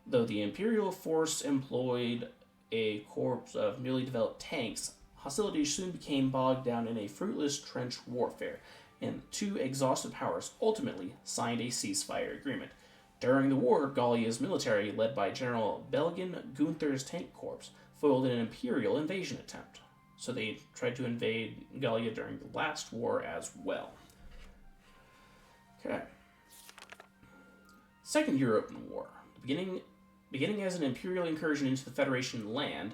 S1: Though the Imperial force employed a corps of newly developed tanks, hostilities soon became bogged down in a fruitless trench warfare, and the two exhausted powers ultimately signed a ceasefire agreement. During the war, Gallia's military, led by General Belgian Gunther's tank corps, foiled an Imperial invasion attempt. So they tried to invade Galia during the last war as well. Okay. Second European War. Beginning as an Imperial incursion into the Federation land,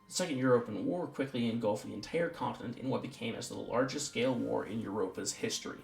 S1: the Second European War quickly engulfed the entire continent in what became as the largest scale war in Europa's history.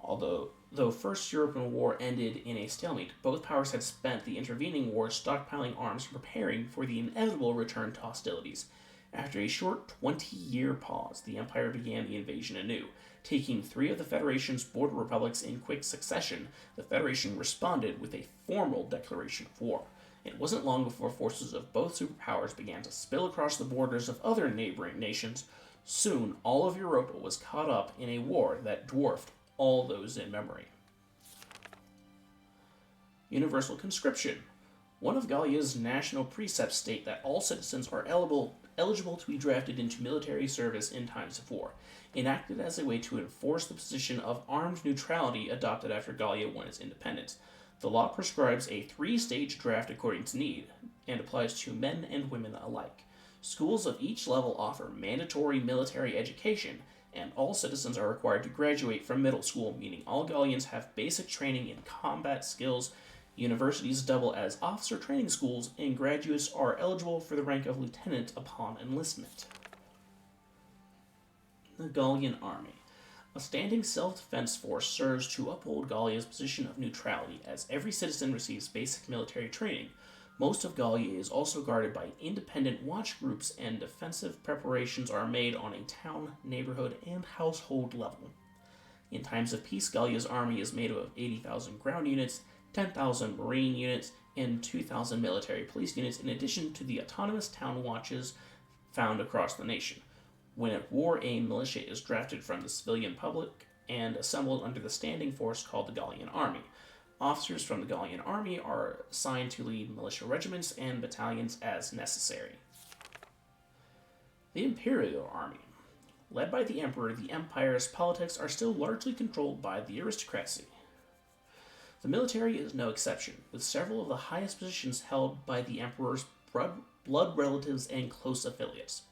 S1: Although First European War ended in a stalemate, both powers had spent the intervening wars stockpiling arms and preparing for the inevitable return to hostilities. After a short 20-year pause, the Empire began the invasion anew. Taking 3 of the Federation's border republics in quick succession, the Federation responded with a formal declaration of war. It wasn't long before forces of both superpowers began to spill across the borders of other neighboring nations. Soon, all of Europa was caught up in a war that dwarfed all those in memory. Universal conscription. One of Galia's national precepts state that all citizens are eligible to be drafted into military service in times of war, enacted as a way to enforce the position of armed neutrality adopted after Galia won its independence. The law prescribes a 3-stage draft according to need, and applies to men and women alike. Schools of each level offer mandatory military education, and all citizens are required to graduate from middle school, meaning all Gallians have basic training in combat skills. Universities double as officer training schools, and graduates are eligible for the rank of lieutenant upon enlistment. The Gallian Army. A standing self-defense force serves to uphold Galia's position of neutrality, as every citizen receives basic military training. Most of Galia is also guarded by independent watch groups, and defensive preparations are made on a town, neighborhood, and household level. In times of peace, Galia's army is made up of 80,000 ground units, 10,000 marine units, and 2,000 military police units, in addition to the autonomous town watches found across the nation. When at war, a militia is drafted from the civilian public and assembled under the standing force called the Gallian Army. Officers from the Gallian Army are assigned to lead militia regiments and battalions as necessary. The Imperial Army. Led by the Emperor, the Empire's politics are still largely controlled by the aristocracy. The military is no exception, with several of the highest positions held by the Emperor's blood relatives and close affiliates.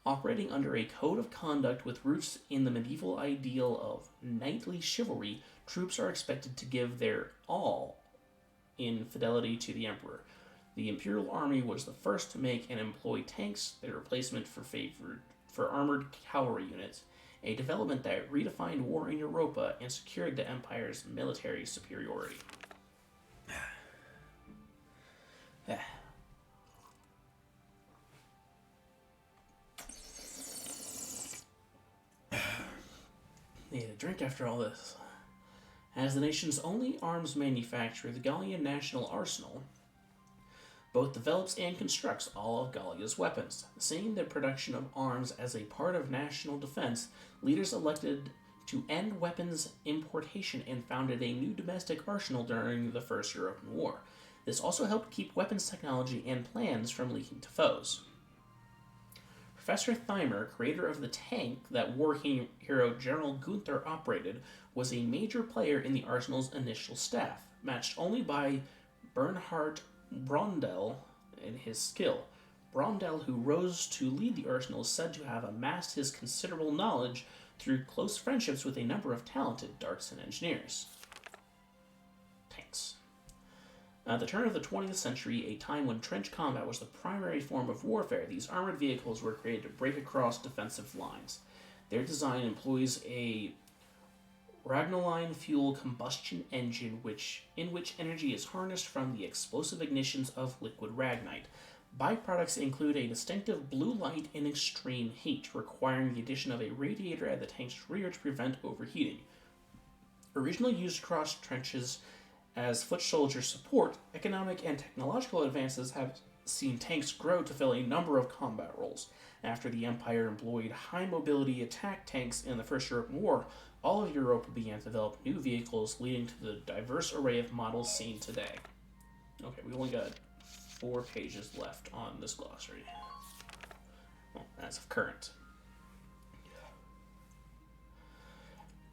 S1: Operating under a code of conduct with roots in the medieval ideal of knightly chivalry, troops are expected to give their all in fidelity to the Emperor. The Imperial Army was the first to make and employ tanks, their replacement for armored cavalry units, a development that redefined war in Europa and secured the Empire's military superiority. Need a drink after all this. As the nation's only arms manufacturer, the Gallian National Arsenal both develops and constructs all of Galia's weapons. Seeing the production of arms as a part of national defense, leaders elected to end weapons importation and founded a new domestic arsenal during the First European War. This also helped keep weapons technology and plans from leaking to foes. Professor Thymer, creator of the tank that war hero General Gunther operated, was a major player in the arsenal's initial staff, matched only by Bernhard Brondel in his skill. Brondel, who rose to lead the arsenal, is said to have amassed his considerable knowledge through close friendships with a number of talented darts and engineers. Tanks. At the turn of the 20th century, a time when trench combat was the primary form of warfare, these armored vehicles were created to break across defensive lines. Their design employs a Ragnoline fuel combustion engine in which energy is harnessed from the explosive ignitions of liquid ragnite. Byproducts include a distinctive blue light and extreme heat, requiring the addition of a radiator at the tank's rear to prevent overheating. Originally used across trenches as foot soldier support, economic and technological advances have seen tanks grow to fill a number of combat roles. After the Empire employed high-mobility attack tanks in the First European War, all of Europe began to develop new vehicles, leading to the diverse array of models seen today. Okay, we only got 4 pages left on this glossary. Well, as of current.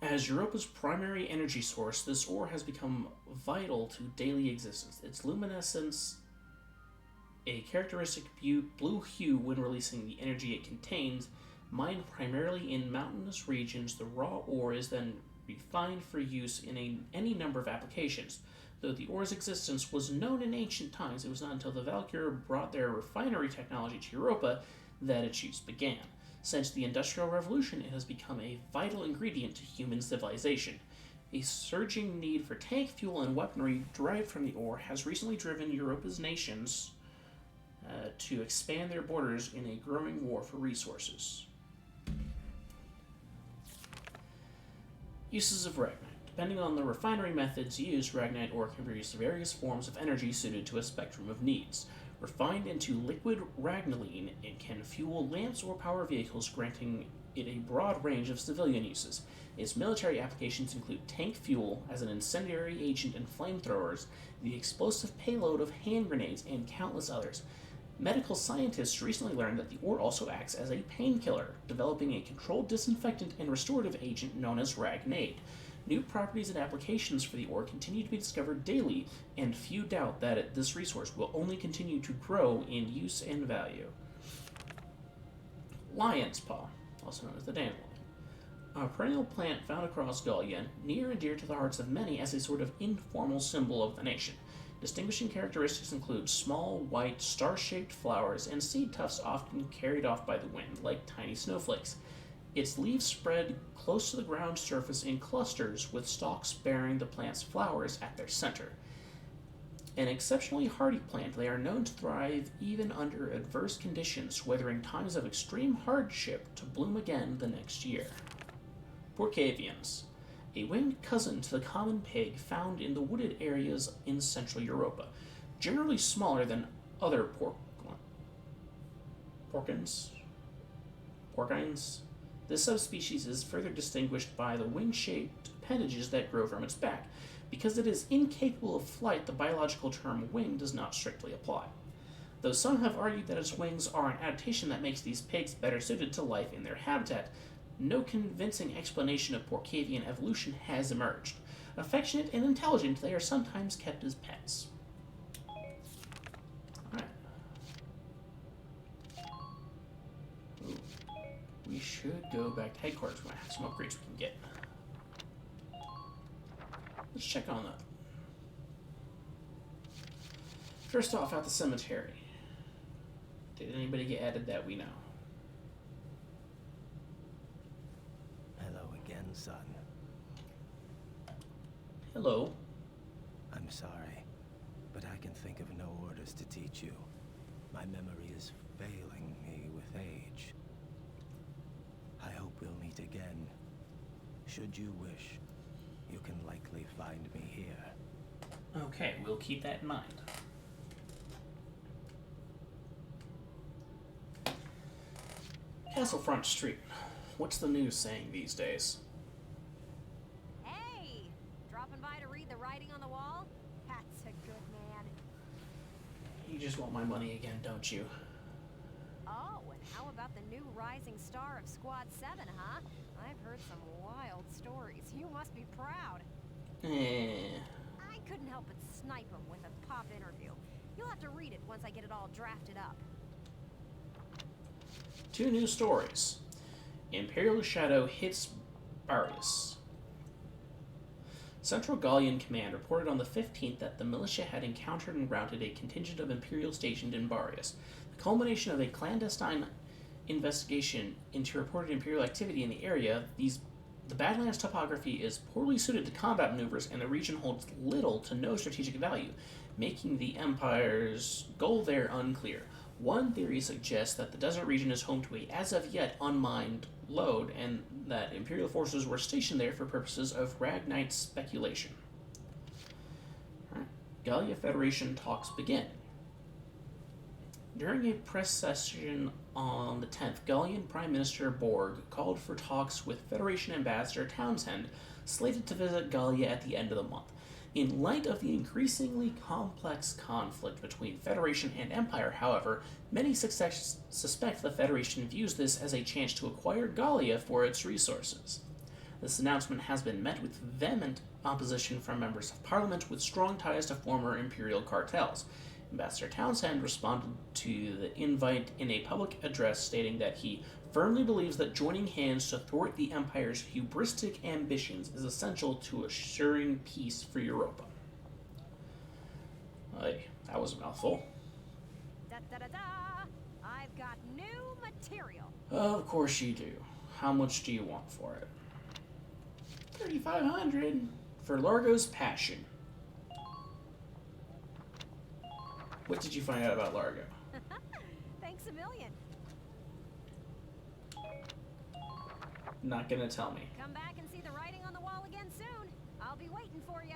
S1: As Europa's primary energy source, this ore has become vital to daily existence. Its luminescence, a characteristic blue hue when releasing the energy it contains, mined primarily in mountainous regions, the raw ore is then refined for use in any number of applications. Though the ore's existence was known in ancient times, it was not until the Valkyrie brought their refinery technology to Europa that its use began. Since the Industrial Revolution, it has become a vital ingredient to human civilization. A surging need for tank fuel and weaponry derived from the ore has recently driven Europa's nations to expand their borders in a growing war for resources. Uses of Ragnite. Depending on the refinery methods used, Ragnite ore can produce various forms of energy suited to a spectrum of needs. Refined into liquid ragnaline, it can fuel lamps or power vehicles, granting it a broad range of civilian uses. Its military applications include tank fuel as an incendiary agent and flamethrowers, the explosive payload of hand grenades, and countless others. Medical scientists recently learned that the ore also acts as a painkiller, developing a controlled disinfectant and restorative agent known as Ragnade. New properties and applications for the ore continue to be discovered daily, and few doubt that this resource will only continue to grow in use and value. Lion's Paw, also known as the dandelion. A perennial plant found across Galia, near and dear to the hearts of many as a sort of informal symbol of the nation. Distinguishing characteristics include small, white, star-shaped flowers and seed tufts often carried off by the wind, like tiny snowflakes. Its leaves spread close to the ground surface in clusters, with stalks bearing the plant's flowers at their center. An exceptionally hardy plant, they are known to thrive even under adverse conditions, weathering times of extreme hardship to bloom again the next year. Porcavians, a winged cousin to the common pig found in the wooded areas in Central Europa, generally smaller than other porcines. This subspecies is further distinguished by the wing-shaped appendages that grow from its back. Because it is incapable of flight, the biological term wing does not strictly apply. Though some have argued that its wings are an adaptation that makes these pigs better suited to life in their habitat, no convincing explanation of Porcavian evolution has emerged. Affectionate and intelligent, they are sometimes kept as pets. Alright. We should go back to headquarters. We might have some upgrades we can get. Let's check on that. First off, at the cemetery. Did anybody get added that we know?
S12: Hello again, son.
S1: Hello.
S12: I'm sorry, but I can think of no orders to teach you. My memory is failing me with age. I hope we'll meet again. Should you wish, you can likely find me here.
S1: Okay, we'll keep that in mind. Castlefront Street. What's the news saying these days?
S4: Hey! Dropping by to read the writing on the wall? That's a good man.
S1: You just want my money again, don't you?
S4: Oh, and how about the new rising star of Squad 7, huh? I've heard some wild stories. You must be proud. I couldn't help but snipe him with a pop interview. You'll have to read it once I get it all drafted up.
S1: 2 new stories. Imperial Shadow hits Barrios. Central Gallian Command reported on the 15th that the militia had encountered and routed a contingent of Imperial stationed in Barrios. The culmination of a clandestine investigation into reported Imperial activity in the area, the Badlands topography is poorly suited to combat maneuvers, and the region holds little to no strategic value, making the Empire's goal there unclear. One theory suggests that the desert region is home to a as-of-yet unmined lode, and that Imperial forces were stationed there for purposes of Ragnite speculation. Alright. Galia Federation talks begin. During a press session on the 10th, Gallian Prime Minister Borg called for talks with Federation Ambassador Townsend, slated to visit Galia at the end of the month. In light of the increasingly complex conflict between Federation and Empire, however, many suspect the Federation views this as a chance to acquire Galia for its resources. This announcement has been met with vehement opposition from members of Parliament with strong ties to former Imperial cartels. Ambassador Townsend responded to the invite in a public address, stating that he firmly believes that joining hands to thwart the Empire's hubristic ambitions is essential to assuring peace for Europa. Hey, that was a mouthful.
S4: Da-da-da-da! I've got new material.
S1: Of course you do. How much do you want for it? 3,500 for Largo's Passion. What did you find out about Largo?
S4: Thanks a million.
S1: Not gonna tell me.
S4: Come back and see the writing on the wall again soon. I'll be waiting for you.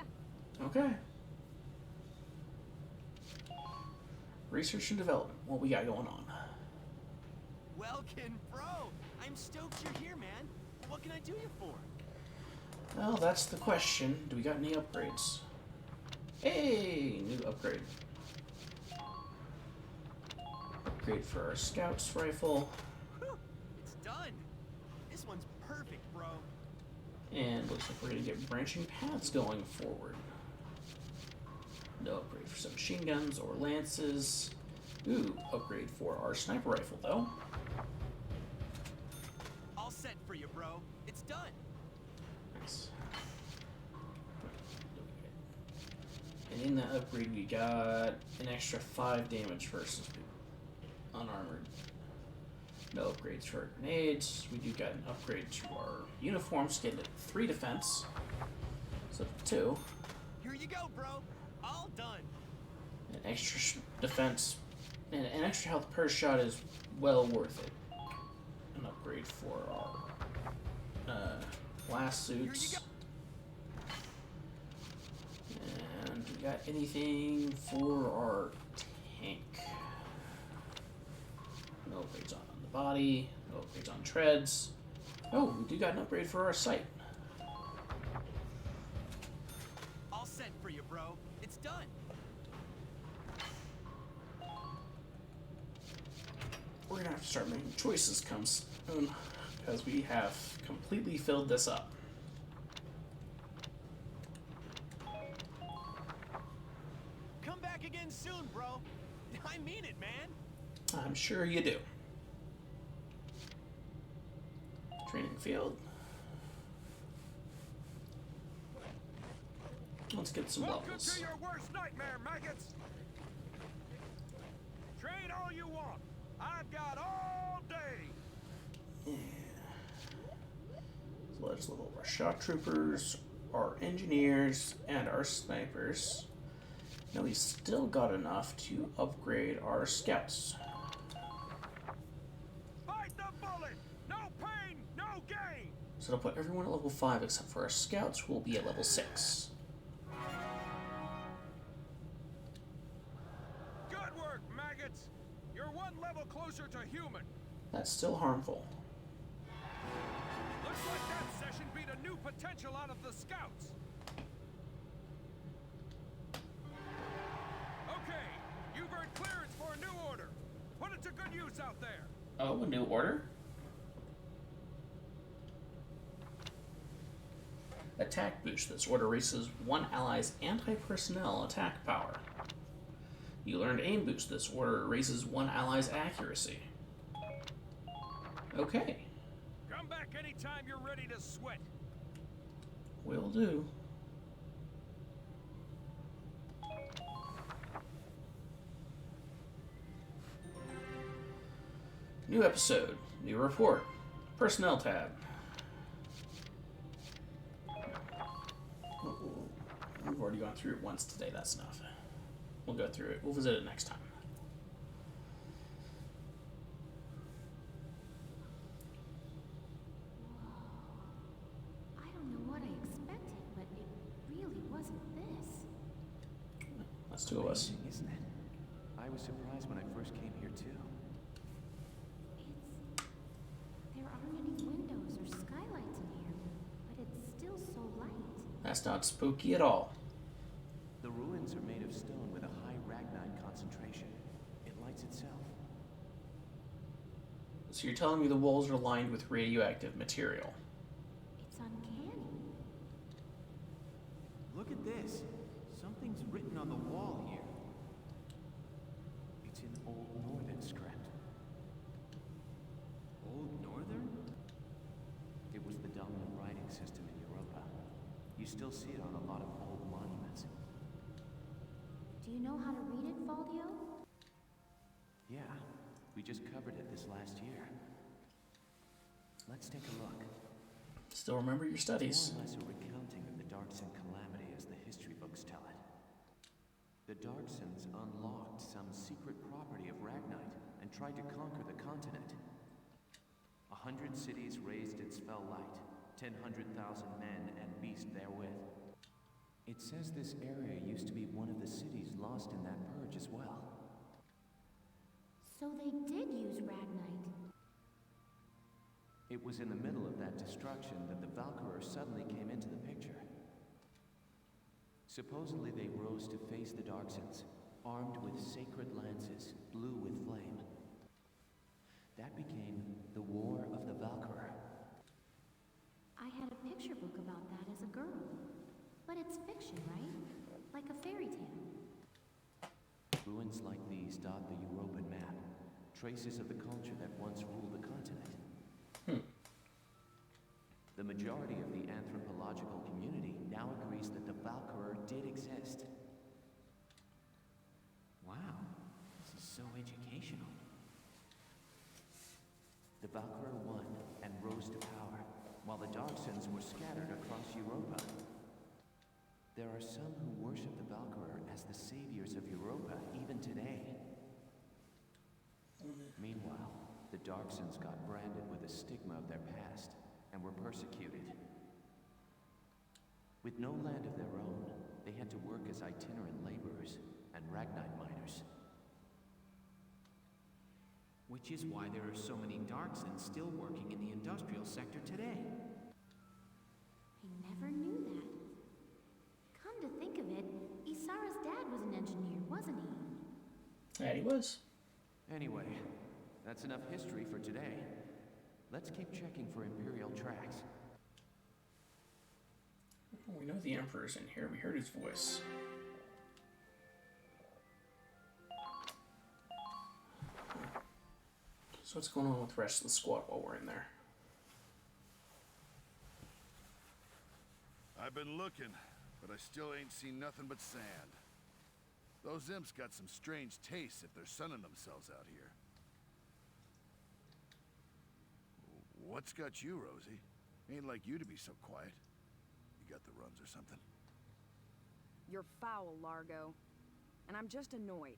S1: Okay. Research and development. What we got going on?
S3: Welkin, bro! I'm stoked you're here, man. What can I do you for?
S1: Well, that's the question. Do we got any upgrades? Hey, new upgrade. Upgrade for our Scouts rifle.
S3: It's done. This one's perfect, bro.
S1: And looks like we're gonna get branching paths going forward. No upgrade for some machine guns or lances. Ooh, upgrade for our sniper rifle though.
S3: All set for you, bro. It's done.
S1: Nice. And in that upgrade we got an extra 5 damage versus unarmored. No upgrades for our grenades. We do got an upgrade to our uniforms, getting it 3 defense. So 2.
S3: Here you go, bro. All done.
S1: An extra defense and an extra health per shot is well worth it. An upgrade for our blast suits. And we got anything for our tank? No upgrades on the body, no upgrades on treads. Oh, we do got an upgrade for our sight.
S3: All set for you, bro. It's done.
S1: We're gonna have to start making choices come soon, because we have completely filled this up.
S3: Come back again soon, bro. I mean it, man.
S1: I'm sure you do. Training field. Let's get some
S7: Welcome
S1: levels.
S7: to your worst nightmare, maggots! Train all you want. I've got all day.
S1: Yeah. So let's level our shock troopers, our engineers, and our snipers. Now we still got enough to upgrade our scouts.
S7: Fight the bullet! No pain, no gain!
S1: So it'll put everyone at level 5 except for our scouts, who will be at level 6.
S7: Good work, maggots! You're one level closer to human.
S1: That's still harmful.
S7: Looks like that session beat a new potential out of the scouts. Okay, you've earned clearance for a new order. Put it to good use out there.
S1: Oh, a new order? Attack boost. This order raises one ally's anti-personnel attack power. You learned aim boost. This order raises one ally's accuracy. Okay.
S7: Come back anytime you're ready to sweat.
S1: Will do. New episode, new report, personnel tab. We've already gone through it once today, that's enough. We'll go through it, we'll visit it next time. It's two of us.
S9: Amazing, isn't it? I was surprised when I first came here too.
S13: There aren't any windows or skylights in here, but it's still so light.
S1: That's not spooky at all.
S9: The ruins are made of stone with a high ragnite concentration. It lights itself.
S1: So you're telling me the walls are lined with radioactive material?
S13: It's uncanny.
S3: Look at this. Something's written on the wall here.
S9: It's in Old Northern script.
S3: Old Northern?
S9: It was the dominant writing system in Europa. You still see it on a lot of old monuments.
S13: Do you know how to read it, Valdio?
S9: Yeah, we just covered it this last year. Let's take a look.
S1: Still remember your studies.
S9: It's more or less a recounting of the Darkson calamity as the history books tell it. The Darksons unlocked some secret property of Ragnite and tried to conquer the continent. 100 cities raised its fell light, 100,000 men and beast therewith. It says this area used to be one of the cities lost in that purge as well.
S13: So they did use Ragnite.
S9: It was in the middle of that destruction that the Valkyrie suddenly came into the picture. Supposedly they rose to face the Darksons, armed with sacred lances, blue with flame. That became the War of the Valkyrie.
S13: I had a picture book about that as a girl. But it's fiction, right? Like a fairy tale.
S9: Ruins like these dot the European map, traces of the culture that once ruled the continent. The majority of the anthropological community now agrees that the Valkyrie did exist.
S3: Wow, this is so educational.
S9: The Valkyrie won and rose to power, while the Darksons were scattered across Europa. There are some who worship the Valkyrie as the saviors of Europa even today. Meanwhile, the Darksons got branded with the stigma of their past and were persecuted. With no land of their own, they had to work as itinerant laborers and Ragnite miners.
S3: Which is why there are so many Darksons still working in the industrial sector today.
S13: I never knew that. Come to think of it, Isara's dad was an engineer, wasn't he?
S1: Yeah, he was.
S9: Anyway, that's enough history for today. Let's keep checking for Imperial tracks.
S1: We know the Emperor's in here. We heard his voice. So what's going on with the rest of the squad while we're in there?
S7: I've been looking, but I still ain't seen nothing but sand. Those imps got some strange tastes if they're sunning themselves out here. What's got you, Rosie? Ain't like you to be so quiet. You got the runs or something?
S5: You're foul, Largo. And I'm just annoyed.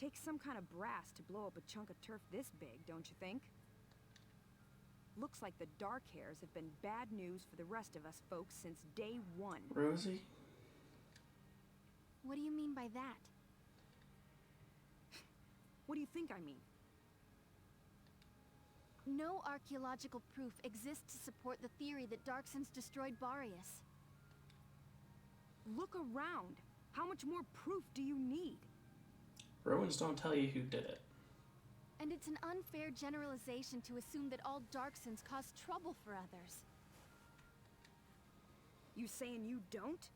S5: Takes some kind of brass to blow up a chunk of turf this big, don't you think? Looks like the dark hairs have been bad news for the rest of us folks since day one.
S1: Rosie?
S13: What do you mean by that?
S5: What do you think I mean?
S13: No archaeological proof exists to support the theory that Darksons destroyed Barrios.
S5: Look around. How much more proof do you need?
S1: Ruins don't tell you who did it.
S13: And it's an unfair generalization to assume that all Darksons cause trouble for others.
S5: You saying you don't?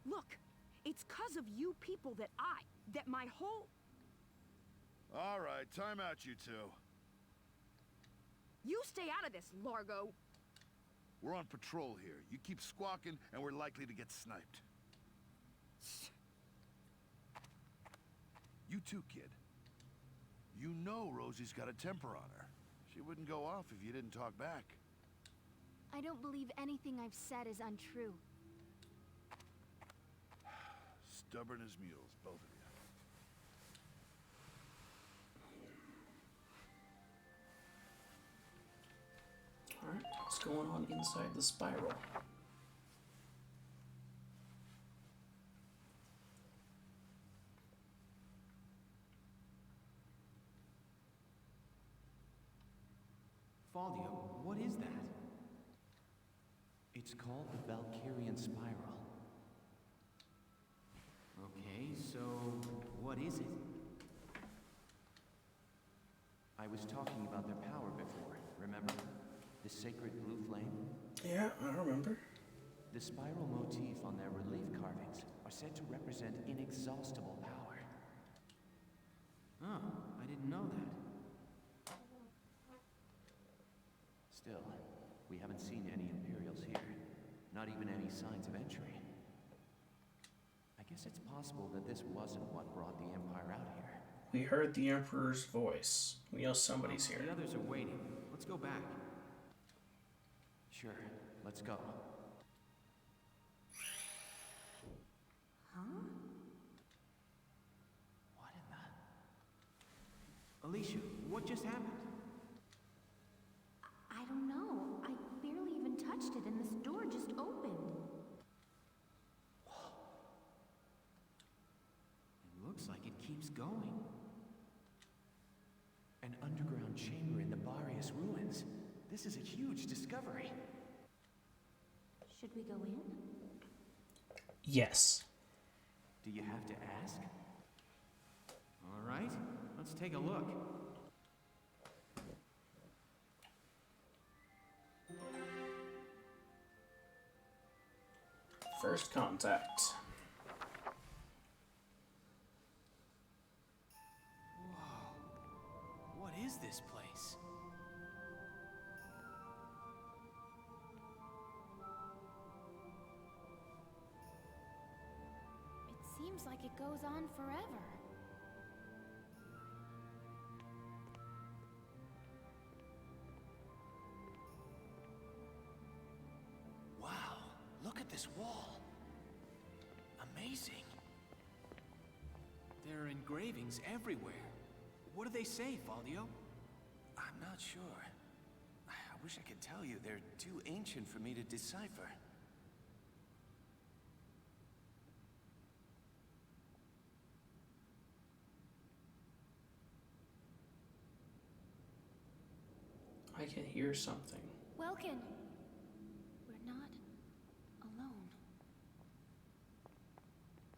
S5: Look, it's 'cause of you people that my whole...
S7: All right, time out, you two.
S5: You stay out of this, Largo.
S7: We're on patrol here. You keep squawking, and we're likely to get sniped. You too, kid. You know Rosie's got a temper on her. She wouldn't go off if you didn't talk back.
S13: I don't believe anything I've said is untrue.
S7: Stubborn as mules, both of you.
S1: Alright, what's going on inside the spiral?
S3: Faldio, what is that?
S9: It's called the Valkyrian Spiral.
S3: Okay, so what is it?
S9: I was talking about their power before, remember? The sacred blue flame?
S1: Yeah, I remember.
S9: The spiral motif on their relief carvings are said to represent inexhaustible power.
S3: Oh, I didn't know that.
S9: Still, we haven't seen any Imperials here. Not even any signs of entry. I guess it's possible that this wasn't what brought the Empire out here.
S1: We heard the Emperor's voice. We know somebody's here.
S3: The others are waiting. Let's go back.
S9: Sure, let's go.
S13: Huh?
S9: What in the...
S3: Alicia, what just happened?
S13: I don't know. I barely even touched it and this door just opened.
S3: It looks like it keeps going.
S9: An underground chamber in the Barrios ruins. This is a huge discovery.
S13: Should we go in?
S1: Yes.
S9: Do you have to ask?
S3: All right, let's take a look.
S1: First contact.
S3: Whoa. What is this place?
S13: It seems like it goes on forever.
S9: Wow, look at this wall. Amazing.
S3: There are engravings everywhere. What do they say, Faldio?
S9: I'm not sure. I wish I could tell you. They're too ancient for me to decipher.
S1: I can hear something.
S13: Welkin, we're not alone.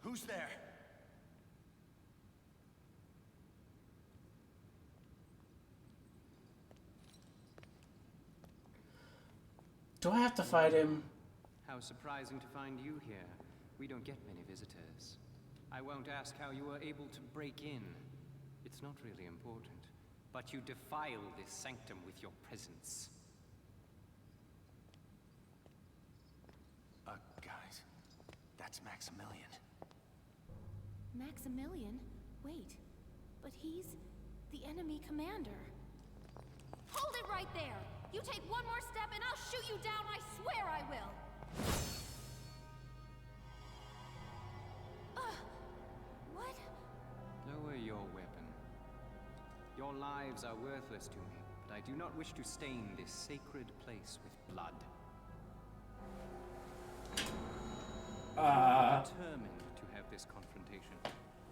S9: Who's there?
S1: Do I have to fight him?
S10: How surprising to find you here. We don't get many visitors. I won't ask how you were able to break in. It's not really important. But you defile this sanctum with your presence.
S9: Guys, that's Maximilian.
S13: Maximilian? Wait, but he's the enemy commander. Hold it right there! You take one more step and I'll shoot you down, I swear I will! What?
S10: Lower your weapon. Your lives are worthless to me, but I do not wish to stain this sacred place with blood. I'm determined to have this confrontation.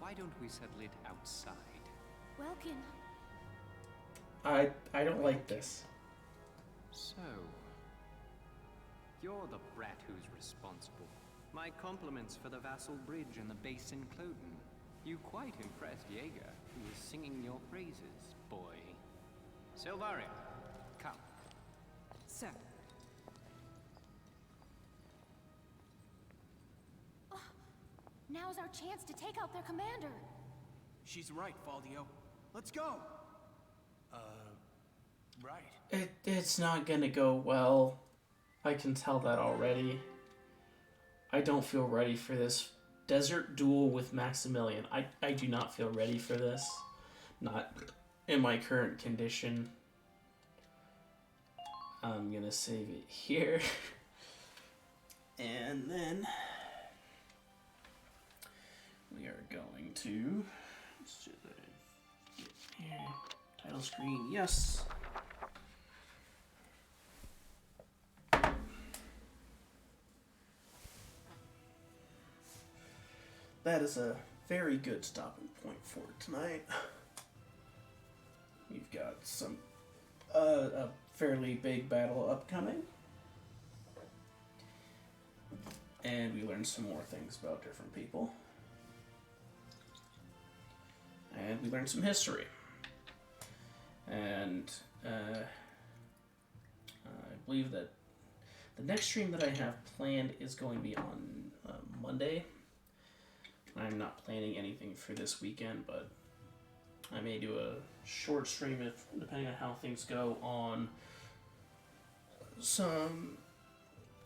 S10: Why don't we settle it outside?
S13: Welkin.
S1: I don't like this.
S10: So, you're the brat who's responsible. My compliments for the Vassal Bridge and the base in Cloudan. You quite impressed Jaeger, who was singing your praises, boy. Silvaria, come.
S5: Sir.
S13: Now's our chance to take out their commander.
S3: She's right, Faldio. Let's go!
S9: Right.
S1: It's not gonna go well. I can tell that already. I don't feel ready for this desert duel with Maximilian. I do not feel ready for this. Not in my current condition. I'm gonna save it here. And then we are going to get here. Title screen, yes. That is a very good stopping point for tonight. We've got some a fairly big battle upcoming. And we learned some more things about different people. And we learned some history. And I believe that the next stream that I have planned is going to be on Monday. I'm not planning anything for this weekend, but I may do a short stream if, depending on how things go, on some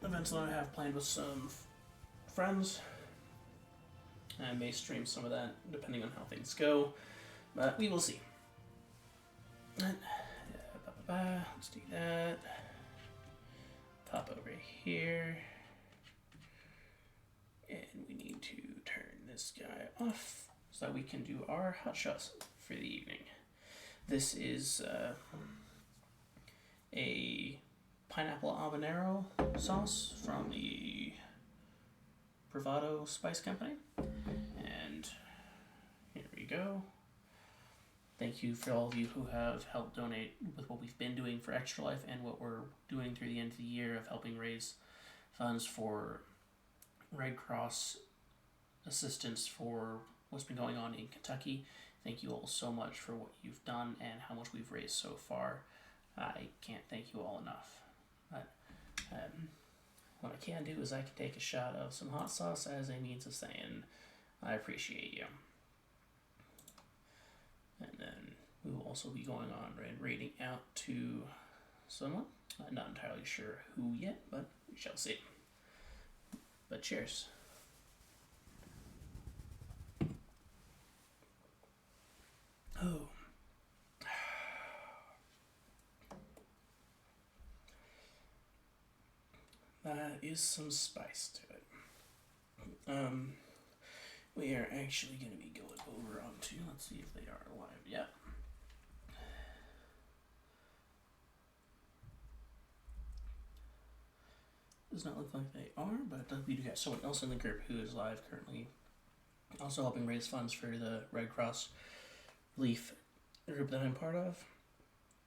S1: events that I have planned with some friends. I may stream some of that depending on how things go, but we will see. Let's do that. Pop over here. And we need to turn this guy off so that we can do our hot shots for the evening. This is a pineapple habanero sauce from the Bravado Spice Company. And here we go. Thank you for all of you who have helped donate with what we've been doing for Extralife and what we're doing through the end of the year of helping raise funds for Red Cross assistance for what's been going on in Kentucky. Thank you all so much for what you've done and how much we've raised so far. I can't thank you all enough. But what I can do is I can take a shot of some hot sauce as a means of saying I appreciate you. And then we will also be going on and raiding out to someone. I'm not entirely sure who yet, but we shall see. But cheers. Oh. That is some spice to it. We are actually going to be going over onto, let's see if they are alive yet. Does not look like they are, but we do have someone else in the group who is live currently, also helping raise funds for the Red Cross relief group that I'm part of.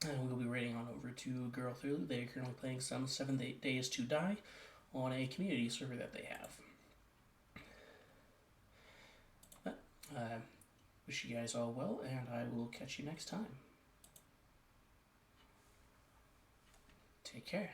S1: And we'll be raiding on over to Girl Through. They are currently playing some 7 Days to Die on a community server that they have. But, wish you guys all well, and I will catch you next time. Take care.